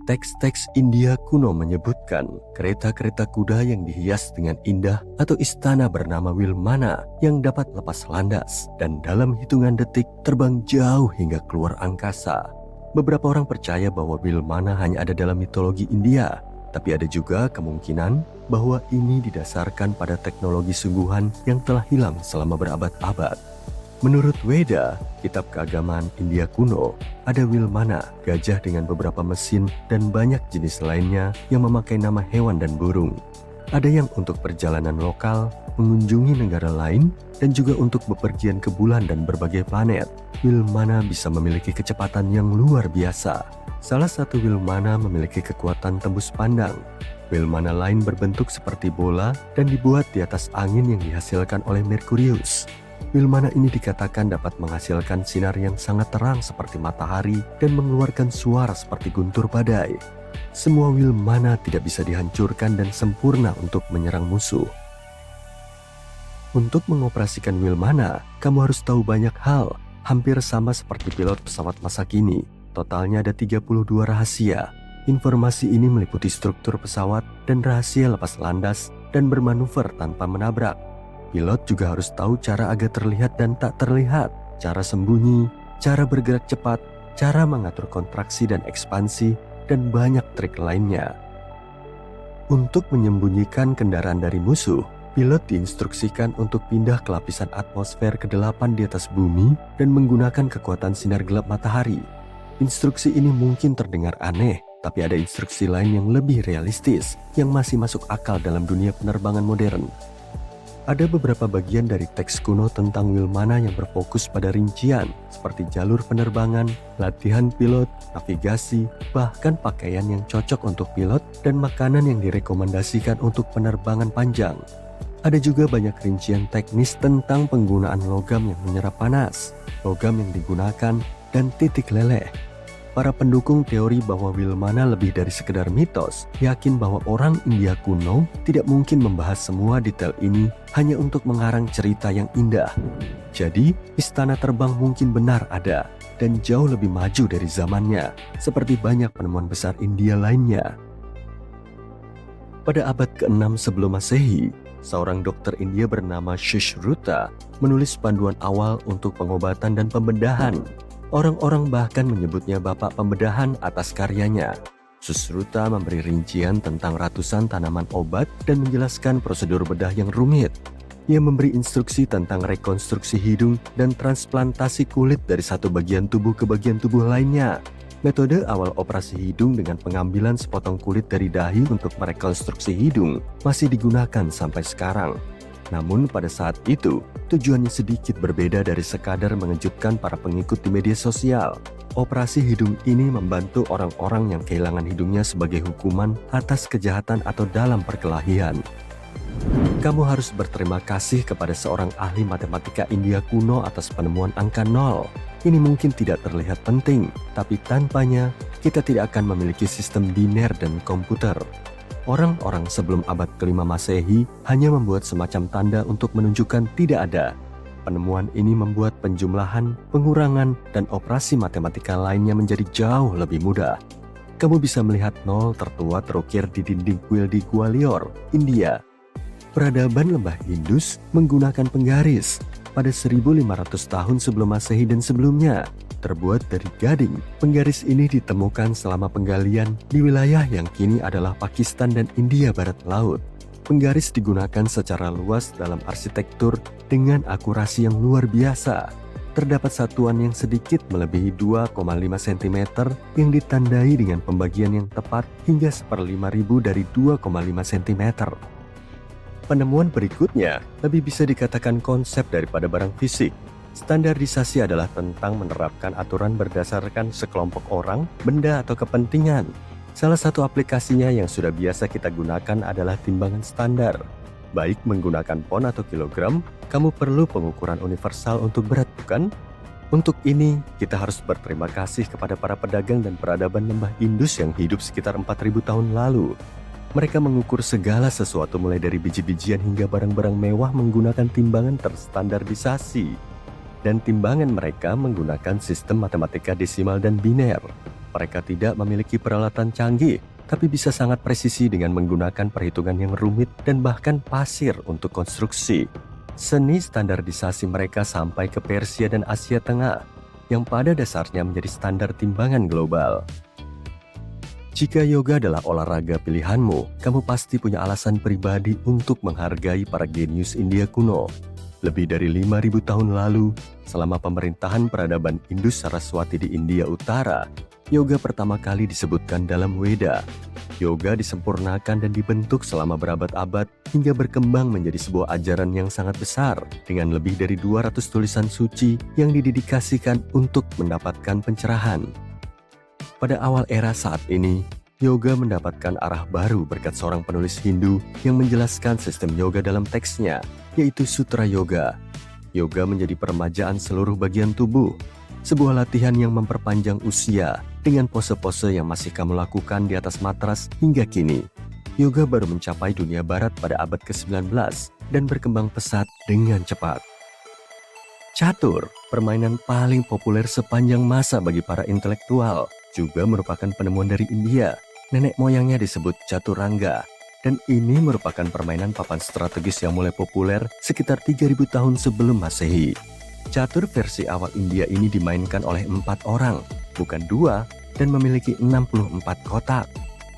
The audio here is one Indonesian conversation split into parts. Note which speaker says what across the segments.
Speaker 1: Teks-teks India kuno menyebutkan kereta-kereta kuda yang dihias dengan indah atau istana bernama Wilmana yang dapat lepas landas dan dalam hitungan detik terbang jauh hingga keluar angkasa. Beberapa orang percaya bahwa Wilmana hanya ada dalam mitologi India, tapi ada juga kemungkinan bahwa ini didasarkan pada teknologi sungguhan yang telah hilang selama berabad-abad. Menurut Weda, kitab keagamaan India kuno, ada Wilmana, gajah dengan beberapa mesin dan banyak jenis lainnya yang memakai nama hewan dan burung. Ada yang untuk perjalanan lokal, mengunjungi negara lain, dan juga untuk bepergian ke bulan dan berbagai planet. Wilmana bisa memiliki kecepatan yang luar biasa. Salah satu Wilmana memiliki kekuatan tembus pandang. Wilmana lain berbentuk seperti bola dan dibuat di atas angin yang dihasilkan oleh Merkurius. Wilmana ini dikatakan dapat menghasilkan sinar yang sangat terang seperti matahari dan mengeluarkan suara seperti guntur badai. Semua Wilmana tidak bisa dihancurkan dan sempurna untuk menyerang musuh. Untuk mengoperasikan Wilmana, kamu harus tahu banyak hal, hampir sama seperti pilot pesawat masa kini. Totalnya ada 32 rahasia. Informasi ini meliputi struktur pesawat dan rahasia lepas landas dan bermanuver tanpa menabrak. Pilot juga harus tahu cara agar terlihat dan tak terlihat, cara sembunyi, cara bergerak cepat, cara mengatur kontraksi dan ekspansi, dan banyak trik lainnya. Untuk menyembunyikan kendaraan dari musuh, pilot diinstruksikan untuk pindah ke lapisan atmosfer ke-8 di atas bumi dan menggunakan kekuatan sinar gelap matahari. Instruksi ini mungkin terdengar aneh, tapi ada instruksi lain yang lebih realistis, yang masih masuk akal dalam dunia penerbangan modern. Ada beberapa bagian dari teks kuno tentang Wilmana yang berfokus pada rincian, seperti jalur penerbangan, latihan pilot, navigasi, bahkan pakaian yang cocok untuk pilot, dan makanan yang direkomendasikan untuk penerbangan panjang. Ada juga banyak rincian teknis tentang penggunaan logam yang menyerap panas, logam yang digunakan, dan titik leleh. Para pendukung teori bahwa Wilmana lebih dari sekedar mitos, yakin bahwa orang India kuno tidak mungkin membahas semua detail ini hanya untuk mengarang cerita yang indah. Jadi, istana terbang mungkin benar ada, dan jauh lebih maju dari zamannya, seperti banyak penemuan besar India lainnya. Pada abad ke-6 sebelum Masehi, seorang dokter India bernama Sushruta menulis panduan awal untuk pengobatan dan pembedahan. Orang-orang bahkan menyebutnya bapak pembedahan atas karyanya. Sushruta memberi rincian tentang ratusan tanaman obat dan menjelaskan prosedur bedah yang rumit. Ia memberi instruksi tentang rekonstruksi hidung dan transplantasi kulit dari satu bagian tubuh ke bagian tubuh lainnya. Metode awal operasi hidung dengan pengambilan sepotong kulit dari dahi untuk merekonstruksi hidung masih digunakan sampai sekarang. Namun pada saat itu, tujuannya sedikit berbeda dari sekadar mengejutkan para pengikut di media sosial. Operasi hidung ini membantu orang-orang yang kehilangan hidungnya sebagai hukuman atas kejahatan atau dalam perkelahian. Kamu harus berterima kasih kepada seorang ahli matematika India kuno atas penemuan angka 0. Ini mungkin tidak terlihat penting, tapi tanpanya kita tidak akan memiliki sistem biner dan komputer. Orang-orang sebelum abad ke-5 Masehi hanya membuat semacam tanda untuk menunjukkan tidak ada. Penemuan ini membuat penjumlahan, pengurangan, dan operasi matematika lainnya menjadi jauh lebih mudah. Kamu bisa melihat 0 tertua terukir di dinding kuil di Gwalior, India. Peradaban lembah Indus menggunakan penggaris. Pada 1500 tahun sebelum Masehi dan sebelumnya, terbuat dari gading. Penggaris ini ditemukan selama penggalian di wilayah yang kini adalah Pakistan dan India Barat Laut. Penggaris digunakan secara luas dalam arsitektur dengan akurasi yang luar biasa. Terdapat satuan yang sedikit melebihi 2,5 cm yang ditandai dengan pembagian yang tepat hingga 1/5000 dari 2,5 cm. Penemuan berikutnya lebih bisa dikatakan konsep daripada barang fisik. Standarisasi adalah tentang menerapkan aturan berdasarkan sekelompok orang, benda, atau kepentingan. Salah satu aplikasinya yang sudah biasa kita gunakan adalah timbangan standar. Baik menggunakan pon atau kilogram, kamu perlu pengukuran universal untuk berat, bukan? Untuk ini, kita harus berterima kasih kepada para pedagang dan peradaban lembah Indus yang hidup sekitar 4000 tahun lalu. Mereka mengukur segala sesuatu mulai dari biji-bijian hingga barang-barang mewah menggunakan timbangan terstandarisasi. Dan timbangan mereka menggunakan sistem matematika desimal dan biner. Mereka tidak memiliki peralatan canggih, tapi bisa sangat presisi dengan menggunakan perhitungan yang rumit dan bahkan pasir untuk konstruksi. Seni standarisasi mereka sampai ke Persia dan Asia Tengah, yang pada dasarnya menjadi standar timbangan global. Jika yoga adalah olahraga pilihanmu, kamu pasti punya alasan pribadi untuk menghargai para genius India kuno. Lebih dari 5.000 tahun lalu, selama pemerintahan peradaban Indus Saraswati di India Utara, yoga pertama kali disebutkan dalam Weda. Yoga disempurnakan dan dibentuk selama berabad-abad hingga berkembang menjadi sebuah ajaran yang sangat besar dengan lebih dari 200 tulisan suci yang didedikasikan untuk mendapatkan pencerahan. Pada awal era saat ini, yoga mendapatkan arah baru berkat seorang penulis Hindu yang menjelaskan sistem yoga dalam teksnya, yaitu Sutra Yoga. Yoga menjadi peremajaan seluruh bagian tubuh, sebuah latihan yang memperpanjang usia dengan pose-pose yang masih kamu lakukan di atas matras hingga kini. Yoga baru mencapai dunia barat pada abad ke-19 dan berkembang pesat dengan cepat. Catur, permainan paling populer sepanjang masa bagi para intelektual, juga merupakan penemuan dari India. Nenek moyangnya disebut Caturangga, dan ini merupakan permainan papan strategis yang mulai populer sekitar 3.000 tahun sebelum Masehi. Catur versi awal India ini dimainkan oleh 4 orang, bukan 2, dan memiliki 64 kotak.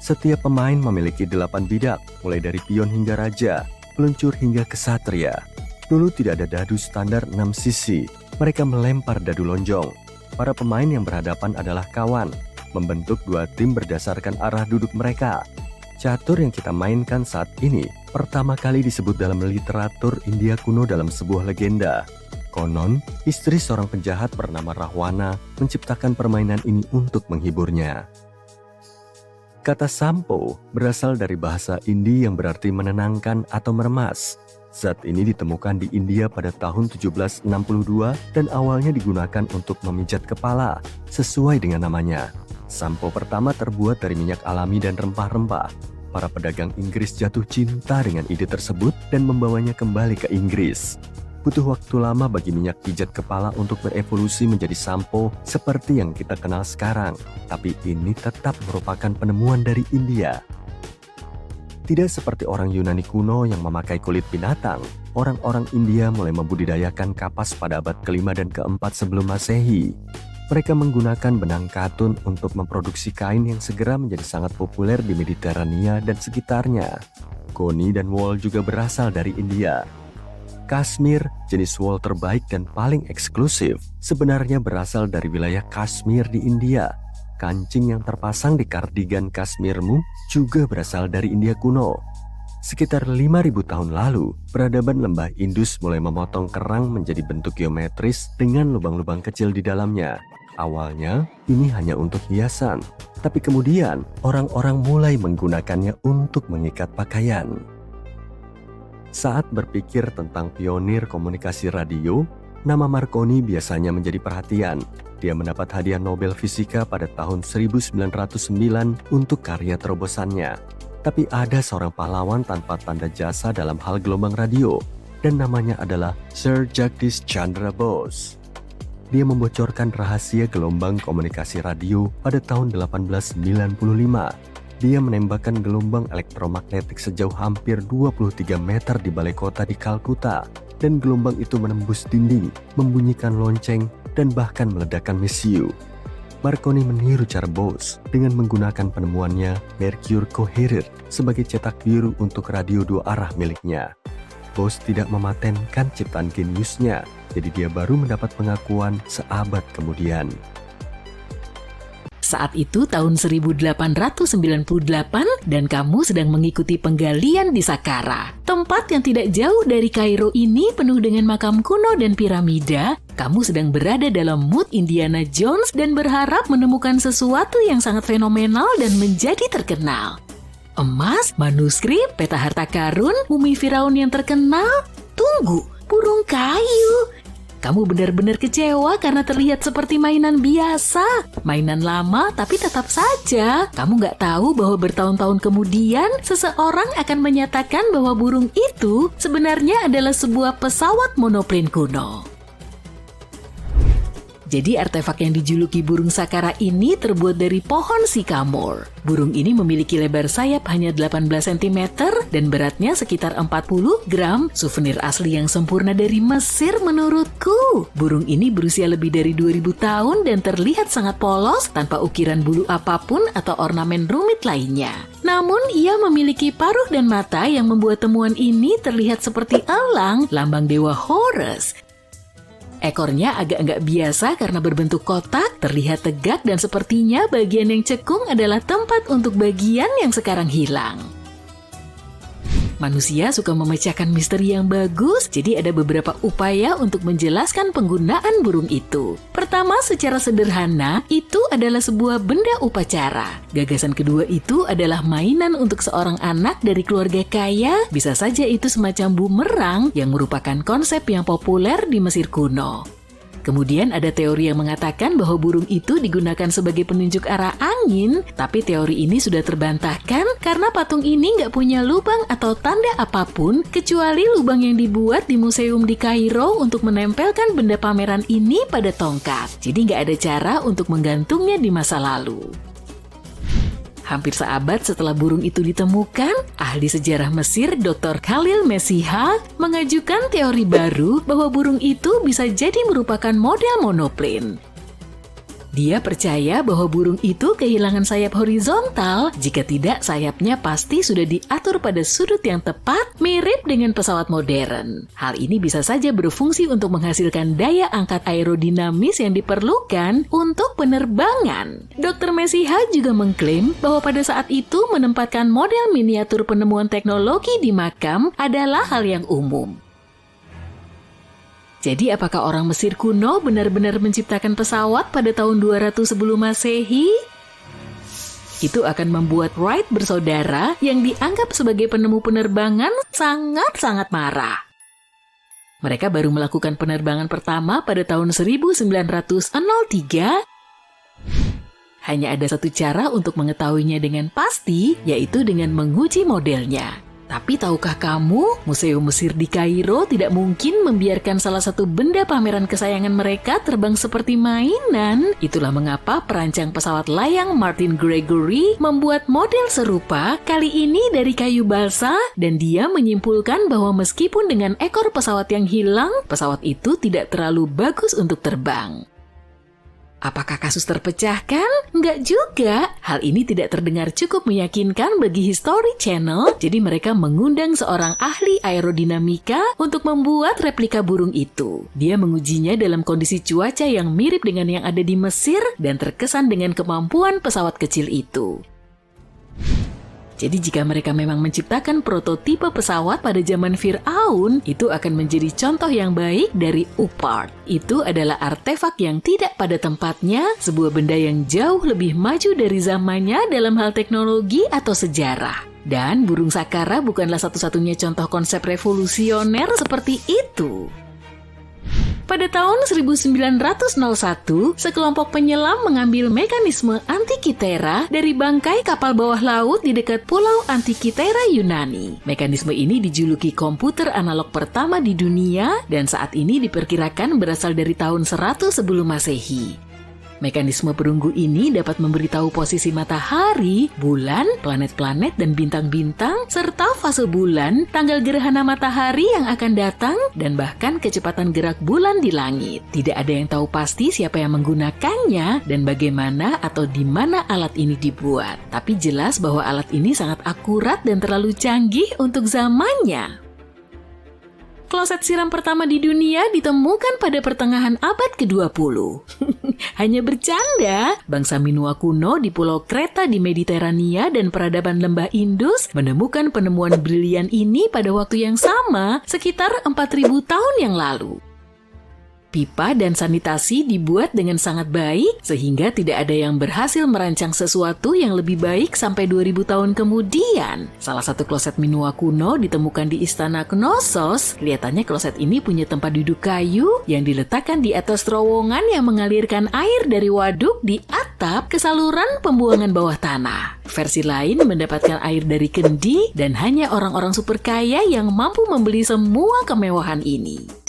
Speaker 1: Setiap pemain memiliki 8 bidak, mulai dari pion hingga raja, peluncur hingga kesatria. Dulu tidak ada dadu standar 6 sisi, mereka melempar dadu lonjong. Para pemain yang berhadapan adalah kawan, membentuk 2 tim berdasarkan arah duduk mereka. Catur yang kita mainkan saat ini pertama kali disebut dalam literatur India kuno dalam sebuah legenda. Konon, istri seorang penjahat bernama Rahwana menciptakan permainan ini untuk menghiburnya. Kata sampo berasal dari bahasa Indi yang berarti menenangkan atau meremas. Zat ini ditemukan di India pada tahun 1762 dan awalnya digunakan untuk memijat kepala, sesuai dengan namanya. Sampo pertama terbuat dari minyak alami dan rempah-rempah. Para pedagang Inggris jatuh cinta dengan ide tersebut dan membawanya kembali ke Inggris. Butuh waktu lama bagi minyak pijat kepala untuk berevolusi menjadi sampo seperti yang kita kenal sekarang, tapi ini tetap merupakan penemuan dari India. Tidak seperti orang Yunani kuno yang memakai kulit binatang, orang-orang India mulai membudidayakan kapas pada abad ke-5 dan ke-4 sebelum Masehi. Mereka menggunakan benang katun untuk memproduksi kain yang segera menjadi sangat populer di Mediterania dan sekitarnya. Goni dan wool juga berasal dari India. Kashmir, jenis wool terbaik dan paling eksklusif, sebenarnya berasal dari wilayah Kashmir di India. Kancing yang terpasang di kardigan Kashmirmu juga berasal dari India kuno. Sekitar 5.000 tahun lalu, peradaban lembah Indus mulai memotong kerang menjadi bentuk geometris dengan lubang-lubang kecil di dalamnya. Awalnya, ini hanya untuk hiasan, tapi kemudian orang-orang mulai menggunakannya untuk mengikat pakaian. Saat berpikir tentang pionir komunikasi radio, nama Marconi biasanya menjadi perhatian. Dia mendapat hadiah Nobel Fisika pada tahun 1909 untuk karya terobosannya. Tapi ada seorang pahlawan tanpa tanda jasa dalam hal gelombang radio, dan namanya adalah Sir Jagdish Chandra Bose. Dia membocorkan rahasia gelombang komunikasi radio pada tahun 1895. Dia menembakkan gelombang elektromagnetik sejauh hampir 23 meter di balai kota di Kalkuta, dan gelombang itu menembus dinding, membunyikan lonceng, dan bahkan meledakkan mesiu. Marconi meniru cara Bose dengan menggunakan penemuannya Mercury Coherer sebagai cetak biru untuk radio 2 arah miliknya. Bose tidak mematenkan ciptaan geniusnya, jadi dia baru mendapat pengakuan seabad kemudian.
Speaker 2: Saat itu tahun 1898 dan kamu sedang mengikuti penggalian di Saqqara. Tempat yang tidak jauh dari Kairo ini penuh dengan makam kuno dan piramida. Kamu sedang berada dalam mood Indiana Jones dan berharap menemukan sesuatu yang sangat fenomenal dan menjadi terkenal. Emas, manuskrip, peta harta karun, mumi Firaun yang terkenal. Tunggu, burung kayu. Kamu benar-benar kecewa karena terlihat seperti mainan biasa. Mainan lama tapi tetap saja. Kamu nggak tahu bahwa bertahun-tahun kemudian seseorang akan menyatakan bahwa burung itu sebenarnya adalah sebuah pesawat monoplane kuno. Jadi artefak yang dijuluki burung sakara ini terbuat dari pohon sycamore. Burung ini memiliki lebar sayap hanya 18 cm dan beratnya sekitar 40 gram, souvenir asli yang sempurna dari Mesir menurutku. Burung ini berusia lebih dari 2000 tahun dan terlihat sangat polos tanpa ukiran bulu apapun atau ornamen rumit lainnya. Namun ia memiliki paruh dan mata yang membuat temuan ini terlihat seperti elang, lambang dewa Horus. Ekornya agak nggak biasa karena berbentuk kotak, terlihat tegak dan sepertinya bagian yang cekung adalah tempat untuk bagian yang sekarang hilang. Manusia suka memecahkan misteri yang bagus, jadi ada beberapa upaya untuk menjelaskan penggunaan burung itu. Pertama, secara sederhana, itu adalah sebuah benda upacara. Gagasan kedua itu adalah mainan untuk seorang anak dari keluarga kaya, bisa saja itu semacam bumerang yang merupakan konsep yang populer di Mesir kuno. Kemudian ada teori yang mengatakan bahwa burung itu digunakan sebagai penunjuk arah angin, tapi teori ini sudah terbantahkan karena patung ini nggak punya lubang atau tanda apapun kecuali lubang yang dibuat di museum di Kairo untuk menempelkan benda pameran ini pada tongkat. Jadi nggak ada cara untuk menggantungnya di masa lalu. Hampir seabad setelah burung itu ditemukan, ahli sejarah Mesir Dr. Khalil Messiha mengajukan teori baru bahwa burung itu bisa jadi merupakan model monoplane. Dia percaya bahwa burung itu kehilangan sayap horizontal, jika tidak sayapnya pasti sudah diatur pada sudut yang tepat, mirip dengan pesawat modern. Hal ini bisa saja berfungsi untuk menghasilkan daya angkat aerodinamis yang diperlukan untuk penerbangan. Dr. Messiha juga mengklaim bahwa pada saat itu menempatkan model miniatur penemuan teknologi di makam adalah hal yang umum. Jadi apakah orang Mesir kuno benar-benar menciptakan pesawat pada tahun 200 sebelum Masehi? Itu akan membuat Wright bersaudara yang dianggap sebagai penemu penerbangan sangat-sangat marah. Mereka baru melakukan penerbangan pertama pada tahun 1903. Hanya ada satu cara untuk mengetahuinya dengan pasti, yaitu dengan menguji modelnya. Tapi tahukah kamu, Museum Mesir di Kairo tidak mungkin membiarkan salah satu benda pameran kesayangan mereka terbang seperti mainan. Itulah mengapa perancang pesawat layang Martin Gregory membuat model serupa, kali ini dari kayu balsa, dan dia menyimpulkan bahwa meskipun dengan ekor pesawat yang hilang, pesawat itu tidak terlalu bagus untuk terbang. Apakah kasus terpecahkan? Enggak juga. Hal ini tidak terdengar cukup meyakinkan bagi History Channel, jadi mereka mengundang seorang ahli aerodinamika untuk membuat replika burung itu. Dia mengujinya dalam kondisi cuaca yang mirip dengan yang ada di Mesir dan terkesan dengan kemampuan pesawat kecil itu. Jadi jika mereka memang menciptakan prototipe pesawat pada zaman Fir'aun, itu akan menjadi contoh yang baik dari UPART. Itu adalah artefak yang tidak pada tempatnya, sebuah benda yang jauh lebih maju dari zamannya dalam hal teknologi atau sejarah. Dan burung sakara bukanlah satu-satunya contoh konsep revolusioner seperti itu. Pada tahun 1901, sekelompok penyelam mengambil mekanisme Antikythera dari bangkai kapal bawah laut di dekat pulau Antikythera Yunani. Mekanisme ini dijuluki komputer analog pertama di dunia dan saat ini diperkirakan berasal dari tahun 100 sebelum Masehi. Mekanisme perunggu ini dapat memberitahu posisi matahari, bulan, planet-planet, dan bintang-bintang, serta fase bulan, tanggal gerhana matahari yang akan datang, dan bahkan kecepatan gerak bulan di langit. Tidak ada yang tahu pasti siapa yang menggunakannya dan bagaimana atau di mana alat ini dibuat. Tapi jelas bahwa alat ini sangat akurat dan terlalu canggih untuk zamannya. Kloset siram pertama di dunia ditemukan pada pertengahan abad ke-20. Hanya bercanda, bangsa Minua kuno di Pulau Kreta di Mediterania dan peradaban lembah Indus menemukan penemuan brilian ini pada waktu yang sama, sekitar 4.000 tahun yang lalu. Pipa dan sanitasi dibuat dengan sangat baik, sehingga tidak ada yang berhasil merancang sesuatu yang lebih baik sampai 2000 tahun kemudian. Salah satu kloset Minua kuno ditemukan di Istana Knossos. Kelihatannya kloset ini punya tempat duduk kayu yang diletakkan di atas terowongan yang mengalirkan air dari waduk di atap ke saluran pembuangan bawah tanah. Versi lain mendapatkan air dari kendi dan hanya orang-orang super kaya yang mampu membeli semua kemewahan ini.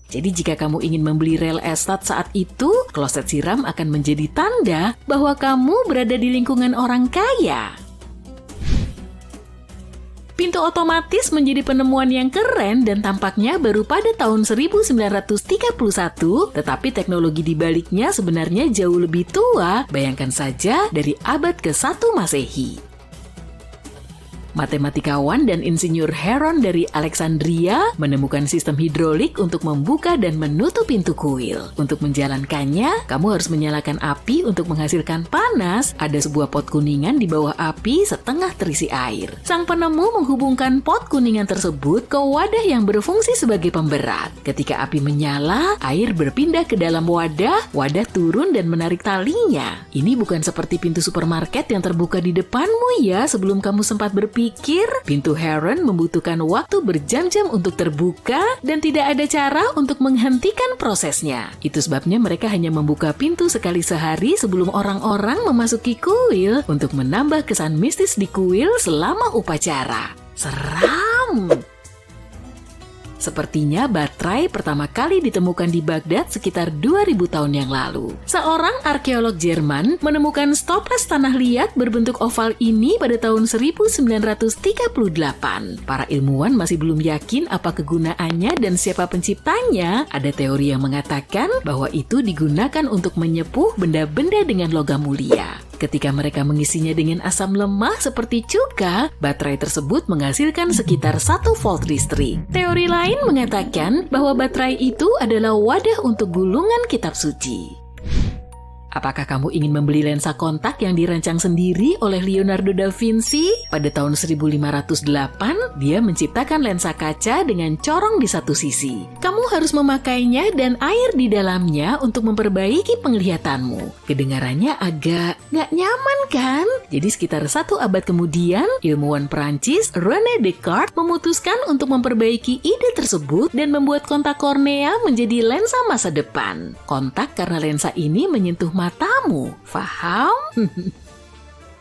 Speaker 2: Jadi jika kamu ingin membeli real estate saat itu, kloset siram akan menjadi tanda bahwa kamu berada di lingkungan orang kaya. Pintu otomatis menjadi penemuan yang keren dan tampaknya baru pada tahun 1931, tetapi teknologi di baliknya sebenarnya jauh lebih tua, bayangkan saja dari abad ke-1 Masehi. Matematikawan dan insinyur Heron dari Alexandria menemukan sistem hidrolik untuk membuka dan menutup pintu kuil. Untuk menjalankannya, kamu harus menyalakan api untuk menghasilkan panas. Ada sebuah pot kuningan di bawah api setengah terisi air. Sang penemu menghubungkan pot kuningan tersebut ke wadah yang berfungsi sebagai pemberat. Ketika api menyala, air berpindah ke dalam wadah, wadah turun dan menarik talinya. Ini bukan seperti pintu supermarket yang terbuka di depanmu ya sebelum kamu sempat berpikir. Pintu Heron membutuhkan waktu berjam-jam untuk terbuka dan tidak ada cara untuk menghentikan prosesnya. Itu sebabnya mereka hanya membuka pintu sekali sehari sebelum orang-orang memasuki kuil untuk menambah kesan mistis di kuil selama upacara. Seram! Sepertinya baterai pertama kali ditemukan di Baghdad sekitar 2000 tahun yang lalu. Seorang arkeolog Jerman menemukan stoples tanah liat berbentuk oval ini pada tahun 1938. Para ilmuwan masih belum yakin apa kegunaannya dan siapa penciptanya. Ada teori yang mengatakan bahwa itu digunakan untuk menyepuh benda-benda dengan logam mulia. Ketika mereka mengisinya dengan asam lemah seperti cuka, baterai tersebut menghasilkan sekitar 1 volt listrik. Teori lain mengatakan bahwa baterai itu adalah wadah untuk gulungan kitab suci. Apakah kamu ingin membeli lensa kontak yang dirancang sendiri oleh Leonardo da Vinci? Pada tahun 1508, dia menciptakan lensa kaca dengan corong di satu sisi. Kamu harus memakainya dan air di dalamnya untuk memperbaiki penglihatanmu. Kedengarannya agak nggak nyaman kan? Jadi sekitar 1 abad kemudian, ilmuwan Perancis René Descartes memutuskan untuk memperbaiki ide tersebut dan membuat kontak kornea menjadi lensa masa depan. Kontak karena lensa ini menyentuh matamu, paham?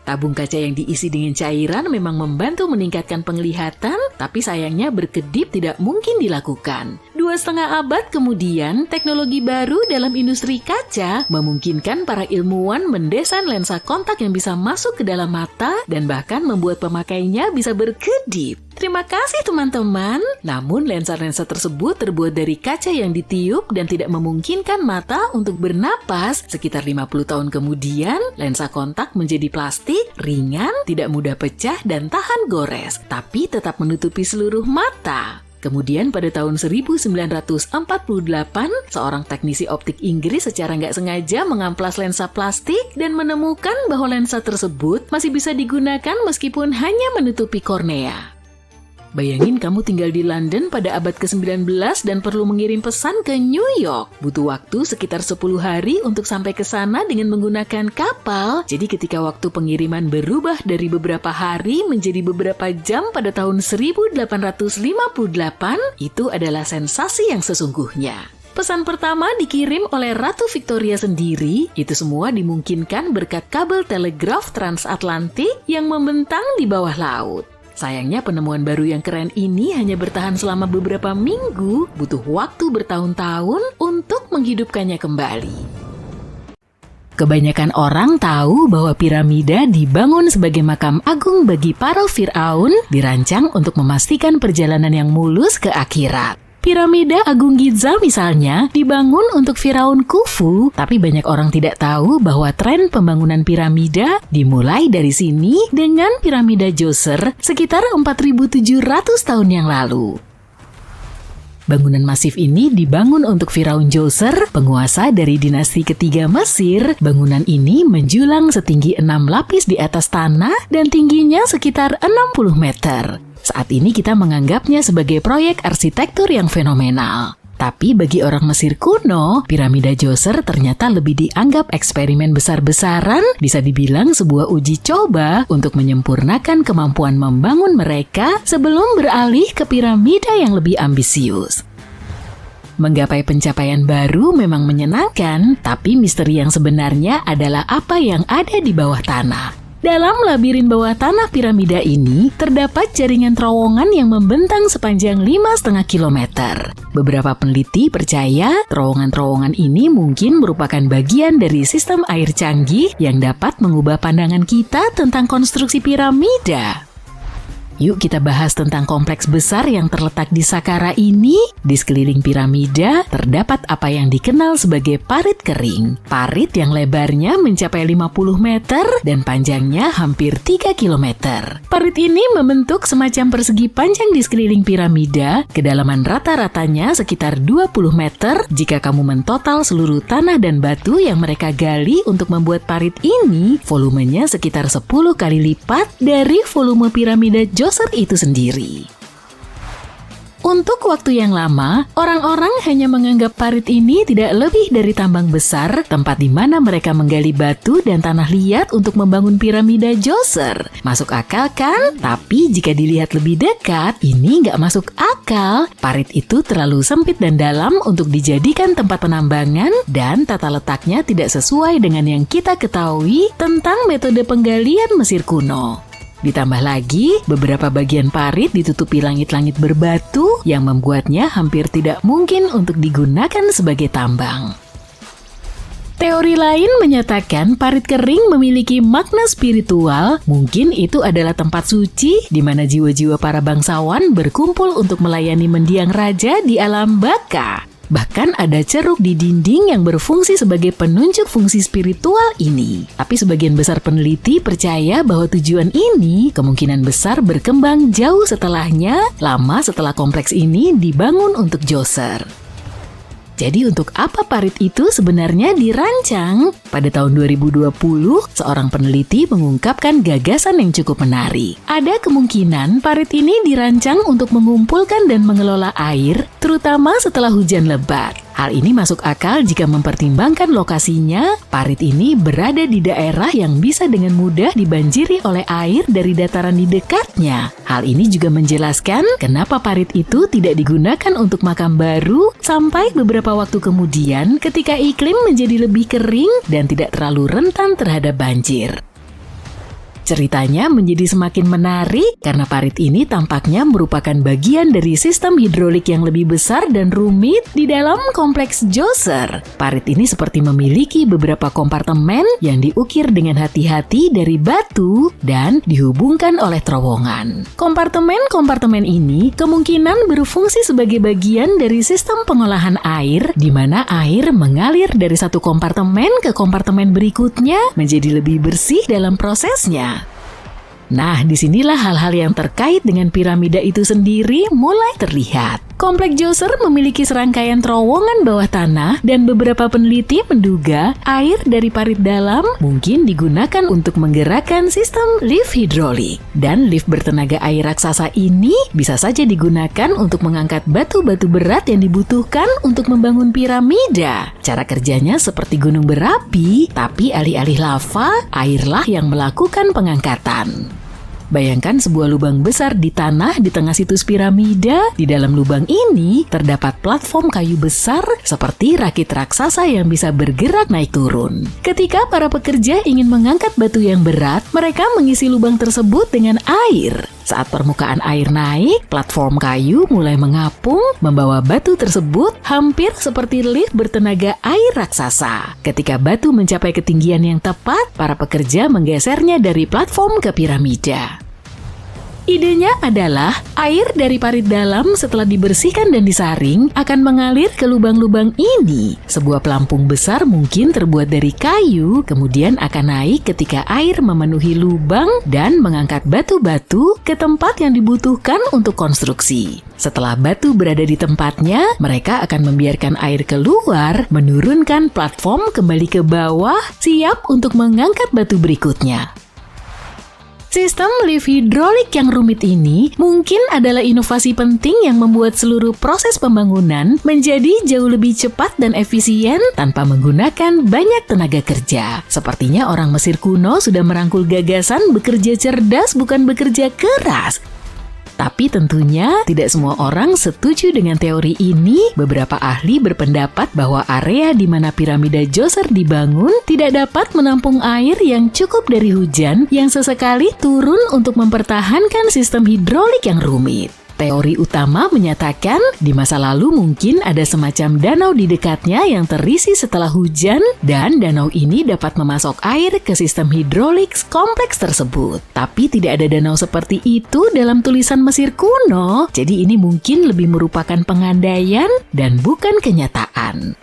Speaker 2: Tabung kaca yang diisi dengan cairan memang membantu meningkatkan penglihatan, tapi sayangnya berkedip tidak mungkin dilakukan. 2,5 abad kemudian, teknologi baru dalam industri kaca memungkinkan para ilmuwan mendesain lensa kontak yang bisa masuk ke dalam mata dan bahkan membuat pemakainya bisa berkedip. Terima kasih teman-teman. Namun lensa-lensa tersebut terbuat dari kaca yang ditiup dan tidak memungkinkan mata untuk bernapas. Sekitar 50 tahun kemudian, lensa kontak menjadi plastik, ringan, tidak mudah pecah dan tahan gores, tapi tetap menutupi seluruh mata. Kemudian pada tahun 1948, seorang teknisi optik Inggris secara nggak sengaja mengamplas lensa plastik dan menemukan bahwa lensa tersebut masih bisa digunakan meskipun hanya menutupi kornea. Bayangin kamu tinggal di London pada abad ke-19 dan perlu mengirim pesan ke New York. Butuh waktu sekitar 10 hari untuk sampai ke sana dengan menggunakan kapal. Jadi ketika waktu pengiriman berubah dari beberapa hari menjadi beberapa jam pada tahun 1858, itu adalah sensasi yang sesungguhnya. Pesan pertama dikirim oleh Ratu Victoria sendiri. Itu semua dimungkinkan berkat kabel telegraf transatlantik yang membentang di bawah laut. Sayangnya penemuan baru yang keren ini hanya bertahan selama beberapa minggu, butuh waktu bertahun-tahun untuk menghidupkannya kembali. Kebanyakan orang tahu bahwa piramida dibangun sebagai makam agung bagi para Firaun, dirancang untuk memastikan perjalanan yang mulus ke akhirat. Piramida Agung Giza misalnya dibangun untuk Firaun Khufu, tapi banyak orang tidak tahu bahwa tren pembangunan piramida dimulai dari sini dengan piramida Djoser sekitar 4.700 tahun yang lalu. Bangunan masif ini dibangun untuk Firaun Djoser, penguasa dari dinasti ketiga Mesir. Bangunan ini menjulang setinggi 6 lapis di atas tanah dan tingginya sekitar 60 meter. Saat ini kita menganggapnya sebagai proyek arsitektur yang fenomenal. Tapi bagi orang Mesir kuno, piramida Djoser ternyata lebih dianggap eksperimen besar-besaran, bisa dibilang sebuah uji coba untuk menyempurnakan kemampuan membangun mereka sebelum beralih ke piramida yang lebih ambisius. Menggapai pencapaian baru memang menyenangkan, tapi misteri yang sebenarnya adalah apa yang ada di bawah tanah. Dalam labirin bawah tanah piramida ini, terdapat jaringan terowongan yang membentang sepanjang 5,5 km. Beberapa peneliti percaya terowongan-terowongan ini mungkin merupakan bagian dari sistem air canggih yang dapat mengubah pandangan kita tentang konstruksi piramida. Yuk kita bahas tentang kompleks besar yang terletak di Saqqara ini. Di sekeliling piramida terdapat apa yang dikenal sebagai parit kering. Parit yang lebarnya mencapai 50 meter dan panjangnya hampir 3 km. Parit ini membentuk semacam persegi panjang di sekeliling piramida. Kedalaman rata-ratanya sekitar 20 meter jika kamu mentotal seluruh tanah dan batu yang mereka gali untuk membuat parit ini. Volumenya sekitar 10 kali lipat dari volume piramida Djoser itu sendiri. Untuk waktu yang lama, orang-orang hanya menganggap parit ini tidak lebih dari tambang besar, tempat di mana mereka menggali batu dan tanah liat untuk membangun piramida Djoser. Masuk akal kan? Tapi jika dilihat lebih dekat, ini nggak masuk akal. Parit itu terlalu sempit dan dalam untuk dijadikan tempat penambangan dan tata letaknya tidak sesuai dengan yang kita ketahui tentang metode penggalian Mesir kuno. Ditambah lagi, beberapa bagian parit ditutupi langit-langit berbatu yang membuatnya hampir tidak mungkin untuk digunakan sebagai tambang. Teori lain menyatakan parit kering memiliki makna spiritual. Mungkin itu adalah tempat suci di mana jiwa-jiwa para bangsawan berkumpul untuk melayani mendiang raja di alam baka. Bahkan ada ceruk di dinding yang berfungsi sebagai penunjuk fungsi spiritual ini. Tapi sebagian besar peneliti percaya bahwa tujuan ini kemungkinan besar berkembang jauh setelahnya, lama setelah kompleks ini dibangun untuk Djoser. Jadi untuk apa parit itu sebenarnya dirancang? Pada tahun 2020, seorang peneliti mengungkapkan gagasan yang cukup menarik. Ada kemungkinan parit ini dirancang untuk mengumpulkan dan mengelola air, terutama setelah hujan lebat. Hal ini masuk akal jika mempertimbangkan lokasinya. Parit ini berada di daerah yang bisa dengan mudah dibanjiri oleh air dari dataran di dekatnya. Hal ini juga menjelaskan kenapa parit itu tidak digunakan untuk makam baru sampai beberapa waktu kemudian ketika iklim menjadi lebih kering dan tidak terlalu rentan terhadap banjir. Ceritanya menjadi semakin menarik karena parit ini tampaknya merupakan bagian dari sistem hidrolik yang lebih besar dan rumit di dalam kompleks Djoser. Parit ini seperti memiliki beberapa kompartemen yang diukir dengan hati-hati dari batu dan dihubungkan oleh terowongan. Kompartemen-kompartemen ini kemungkinan berfungsi sebagai bagian dari sistem pengolahan air, di mana air mengalir dari satu kompartemen ke kompartemen berikutnya menjadi lebih bersih dalam prosesnya. Nah, disinilah hal-hal yang terkait dengan piramida itu sendiri mulai terlihat. Kompleks Djoser memiliki serangkaian terowongan bawah tanah dan beberapa peneliti menduga air dari parit dalam mungkin digunakan untuk menggerakkan sistem lift hidrolik. Dan lift bertenaga air raksasa ini bisa saja digunakan untuk mengangkat batu-batu berat yang dibutuhkan untuk membangun piramida. Cara kerjanya seperti gunung berapi, tapi alih-alih lava, airlah yang melakukan pengangkatan. Bayangkan sebuah lubang besar di tanah di tengah situs piramida. Di dalam lubang ini terdapat platform kayu besar seperti rakit raksasa yang bisa bergerak naik turun. Ketika para pekerja ingin mengangkat batu yang berat, mereka mengisi lubang tersebut dengan air. Saat permukaan air naik, platform kayu mulai mengapung, membawa batu tersebut hampir seperti lift bertenaga air raksasa. Ketika batu mencapai ketinggian yang tepat, para pekerja menggesernya dari platform ke piramida. Idenya adalah air dari parit dalam setelah dibersihkan dan disaring akan mengalir ke lubang-lubang ini. Sebuah pelampung besar mungkin terbuat dari kayu, kemudian akan naik ketika air memenuhi lubang dan mengangkat batu-batu ke tempat yang dibutuhkan untuk konstruksi. Setelah batu berada di tempatnya, mereka akan membiarkan air keluar, menurunkan platform kembali ke bawah, siap untuk mengangkat batu berikutnya. Sistem lift hidrolik yang rumit ini mungkin adalah inovasi penting yang membuat seluruh proses pembangunan menjadi jauh lebih cepat dan efisien tanpa menggunakan banyak tenaga kerja. Sepertinya orang Mesir kuno sudah merangkul gagasan bekerja cerdas bukan bekerja keras. Tapi tentunya tidak semua orang setuju dengan teori ini. Beberapa ahli berpendapat bahwa area di mana piramida Djoser dibangun tidak dapat menampung air yang cukup dari hujan yang sesekali turun untuk mempertahankan sistem hidrolik yang rumit. Teori utama menyatakan di masa lalu mungkin ada semacam danau di dekatnya yang terisi setelah hujan dan danau ini dapat memasok air ke sistem hidrolik kompleks tersebut. Tapi tidak ada danau seperti itu dalam tulisan Mesir kuno, jadi ini mungkin lebih merupakan pengandaian dan bukan kenyataan.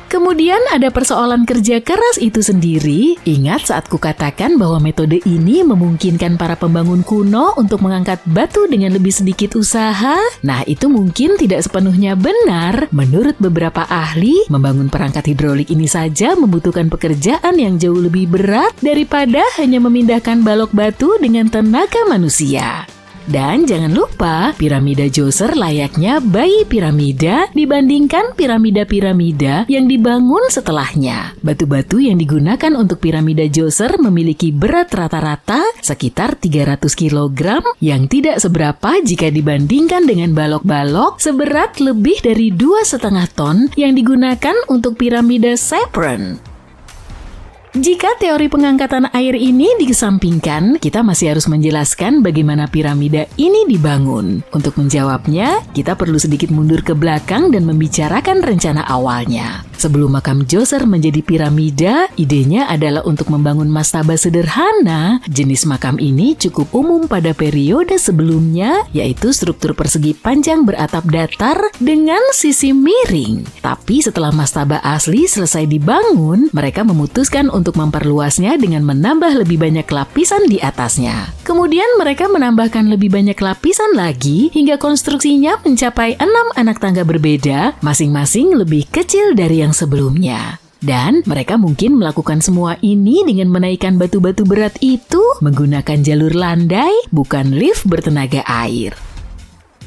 Speaker 2: Kemudian ada persoalan kerja keras itu sendiri. Ingat saat kukatakan bahwa metode ini memungkinkan para pembangun kuno untuk mengangkat batu dengan lebih sedikit usaha? Nah, itu mungkin tidak sepenuhnya benar. Menurut beberapa ahli, membangun perangkat hidrolik ini saja membutuhkan pekerjaan yang jauh lebih berat daripada hanya memindahkan balok batu dengan tenaga manusia. Dan jangan lupa, piramida Djoser layaknya bayi piramida dibandingkan piramida-piramida yang dibangun setelahnya. Batu-batu yang digunakan untuk piramida Djoser memiliki berat rata-rata sekitar 300 kg yang tidak seberapa jika dibandingkan dengan balok-balok seberat lebih dari 2,5 ton yang digunakan untuk piramida Chepron. Jika teori pengangkatan air ini dikesampingkan, kita masih harus menjelaskan bagaimana piramida ini dibangun. Untuk menjawabnya, kita perlu sedikit mundur ke belakang dan membicarakan rencana awalnya. Sebelum makam Djoser menjadi piramida, idenya adalah untuk membangun mastaba sederhana. Jenis makam ini cukup umum pada periode sebelumnya, yaitu struktur persegi panjang beratap datar dengan sisi miring. Tapi setelah mastaba asli selesai dibangun, mereka memutuskan untuk memperluasnya dengan menambah lebih banyak lapisan di atasnya. Kemudian mereka menambahkan lebih banyak lapisan lagi hingga konstruksinya mencapai 6 anak tangga berbeda, masing-masing lebih kecil dari yang sebelumnya. Dan mereka mungkin melakukan semua ini dengan menaikkan batu-batu berat itu menggunakan jalur landai, bukan lift bertenaga air.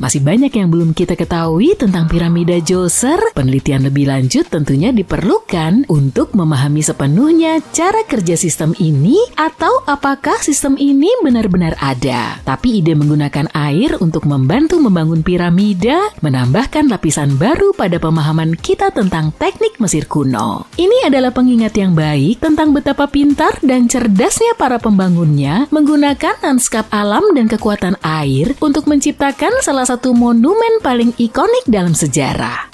Speaker 2: Masih banyak yang belum kita ketahui tentang piramida Djoser. Penelitian lebih lanjut tentunya diperlukan untuk memahami sepenuhnya cara kerja sistem ini atau apakah sistem ini benar-benar ada. Tapi ide menggunakan air untuk membantu membangun piramida menambahkan lapisan baru pada pemahaman kita tentang teknik Mesir kuno. Ini adalah pengingat yang baik tentang betapa pintar dan cerdasnya para pembangunnya menggunakan lanskap alam dan kekuatan air untuk menciptakan salah satu monumen paling ikonik dalam sejarah.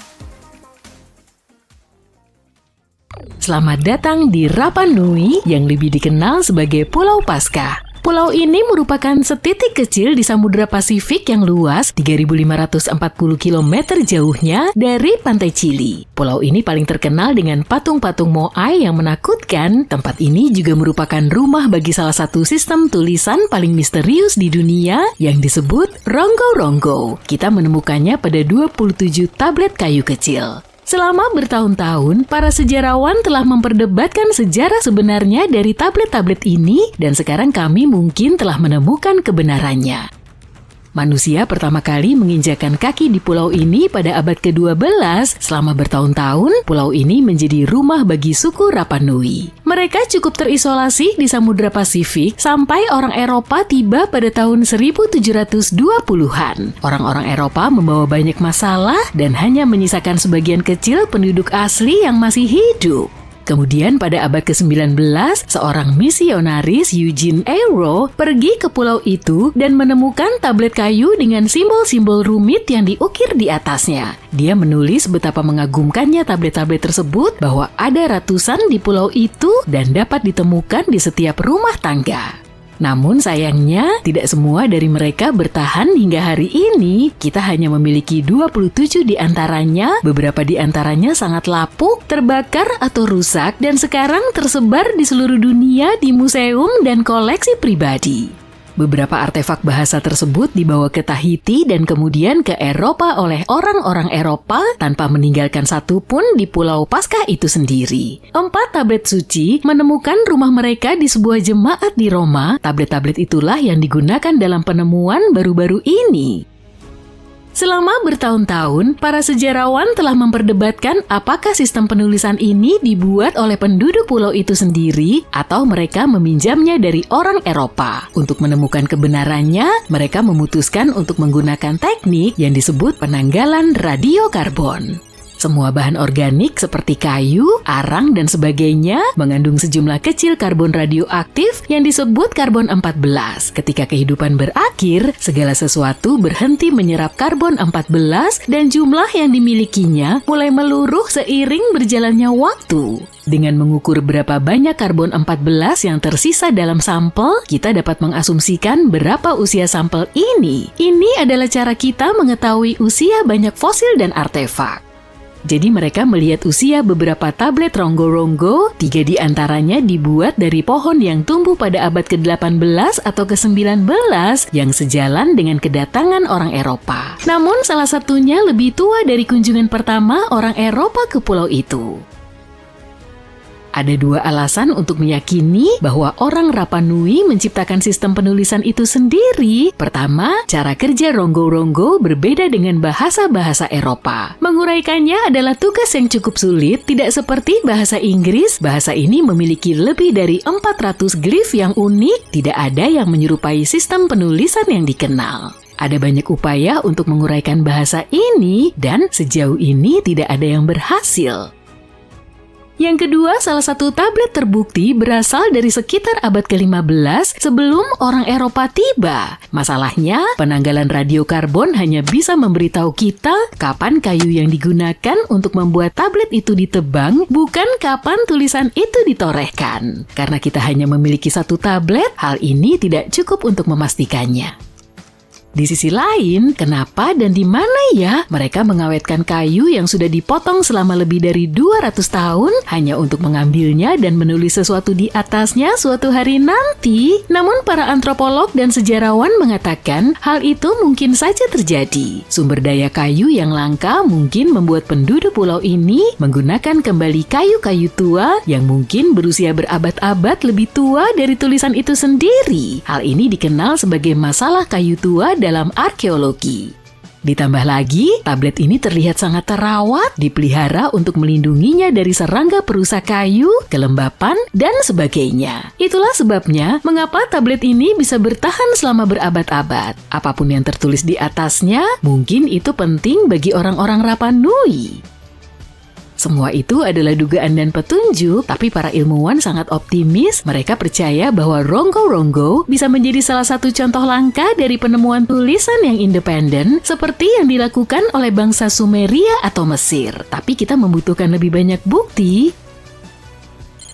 Speaker 2: Selamat datang di Rapa Nui yang lebih dikenal sebagai Pulau Paskah. Pulau ini merupakan setitik kecil di Samudra Pasifik yang luas 3.540 km jauhnya dari pantai Chili. Pulau ini paling terkenal dengan patung-patung Moai yang menakutkan. Tempat ini juga merupakan rumah bagi salah satu sistem tulisan paling misterius di dunia yang disebut Ronggau-Ronggau. Kita menemukannya pada 27 tablet kayu kecil. Selama bertahun-tahun, para sejarawan telah memperdebatkan sejarah sebenarnya dari tablet-tablet ini dan sekarang kami mungkin telah menemukan kebenarannya. Manusia pertama kali menginjakan kaki di pulau ini pada abad ke-12. Selama bertahun-tahun, pulau ini menjadi rumah bagi suku Rapa Nui. Mereka cukup terisolasi di Samudra Pasifik sampai orang Eropa tiba pada tahun 1720-an. Orang-orang Eropa membawa banyak masalah dan hanya menyisakan sebagian kecil penduduk asli yang masih hidup. Kemudian pada abad ke-19, seorang misionaris Eugene Eyre pergi ke pulau itu dan menemukan tablet kayu dengan simbol-simbol rumit yang diukir di atasnya. Dia menulis betapa mengagumkannya tablet-tablet tersebut, bahwa ada ratusan di pulau itu dan dapat ditemukan di setiap rumah tangga. Namun sayangnya, tidak semua dari mereka bertahan hingga hari ini. Kita hanya memiliki 27 di antaranya, beberapa di antaranya sangat lapuk, terbakar atau rusak, dan sekarang tersebar di seluruh dunia di museum dan koleksi pribadi. Beberapa artefak bahasa tersebut dibawa ke Tahiti dan kemudian ke Eropa oleh orang-orang Eropa tanpa meninggalkan satu pun di Pulau Paskah itu sendiri. 4 tablet suci menemukan rumah mereka di sebuah jemaat di Roma. Tablet-tablet itulah yang digunakan dalam penemuan baru-baru ini. Selama bertahun-tahun, para sejarawan telah memperdebatkan apakah sistem penulisan ini dibuat oleh penduduk pulau itu sendiri atau mereka meminjamnya dari orang Eropa. Untuk menemukan kebenarannya, mereka memutuskan untuk menggunakan teknik yang disebut penanggalan radiokarbon. Semua bahan organik seperti kayu, arang, dan sebagainya mengandung sejumlah kecil karbon radioaktif yang disebut karbon 14. Ketika kehidupan berakhir, segala sesuatu berhenti menyerap karbon 14 dan jumlah yang dimilikinya mulai meluruh seiring berjalannya waktu. Dengan mengukur berapa banyak karbon 14 yang tersisa dalam sampel, kita dapat mengasumsikan berapa usia sampel ini. Ini adalah cara kita mengetahui usia banyak fosil dan artefak. Jadi mereka melihat usia beberapa tablet ronggo-ronggo, 3 di antaranya dibuat dari pohon yang tumbuh pada abad ke-18 atau ke-19 yang sejalan dengan kedatangan orang Eropa. Namun salah satunya lebih tua dari kunjungan pertama orang Eropa ke pulau itu. Ada 2 alasan untuk meyakini bahwa orang Rapa Nui menciptakan sistem penulisan itu sendiri. Pertama, cara kerja ronggo-ronggo berbeda dengan bahasa-bahasa Eropa. Menguraikannya adalah tugas yang cukup sulit, tidak seperti bahasa Inggris. Bahasa ini memiliki lebih dari 400 glif yang unik, tidak ada yang menyerupai sistem penulisan yang dikenal. Ada banyak upaya untuk menguraikan bahasa ini, dan sejauh ini tidak ada yang berhasil. Yang kedua, salah satu tablet terbukti berasal dari sekitar abad ke-15 sebelum orang Eropa tiba. Masalahnya, penanggalan radiokarbon hanya bisa memberitahu kita kapan kayu yang digunakan untuk membuat tablet itu ditebang, bukan kapan tulisan itu ditorehkan. Karena kita hanya memiliki 1 tablet, hal ini tidak cukup untuk memastikannya. Di sisi lain, kenapa dan di mana ya mereka mengawetkan kayu yang sudah dipotong selama lebih dari 200 tahun hanya untuk mengambilnya dan menulis sesuatu di atasnya suatu hari nanti? Namun para antropolog dan sejarawan mengatakan hal itu mungkin saja terjadi. Sumber daya kayu yang langka mungkin membuat penduduk pulau ini menggunakan kembali kayu-kayu tua yang mungkin berusia berabad-abad lebih tua dari tulisan itu sendiri. Hal ini dikenal sebagai masalah kayu tua dalam arkeologi. Ditambah lagi, tablet ini terlihat sangat terawat, dipelihara untuk melindunginya dari serangga perusak kayu, kelembapan, dan sebagainya. Itulah sebabnya mengapa tablet ini bisa bertahan selama berabad-abad. Apapun yang tertulis di atasnya, mungkin itu penting bagi orang-orang Rapa Nui. Semua itu adalah dugaan dan petunjuk, tapi para ilmuwan sangat optimis. Mereka percaya bahwa ronggo-ronggo bisa menjadi salah satu contoh langka dari penemuan tulisan yang independen seperti yang dilakukan oleh bangsa Sumeria atau Mesir. Tapi kita membutuhkan lebih banyak bukti.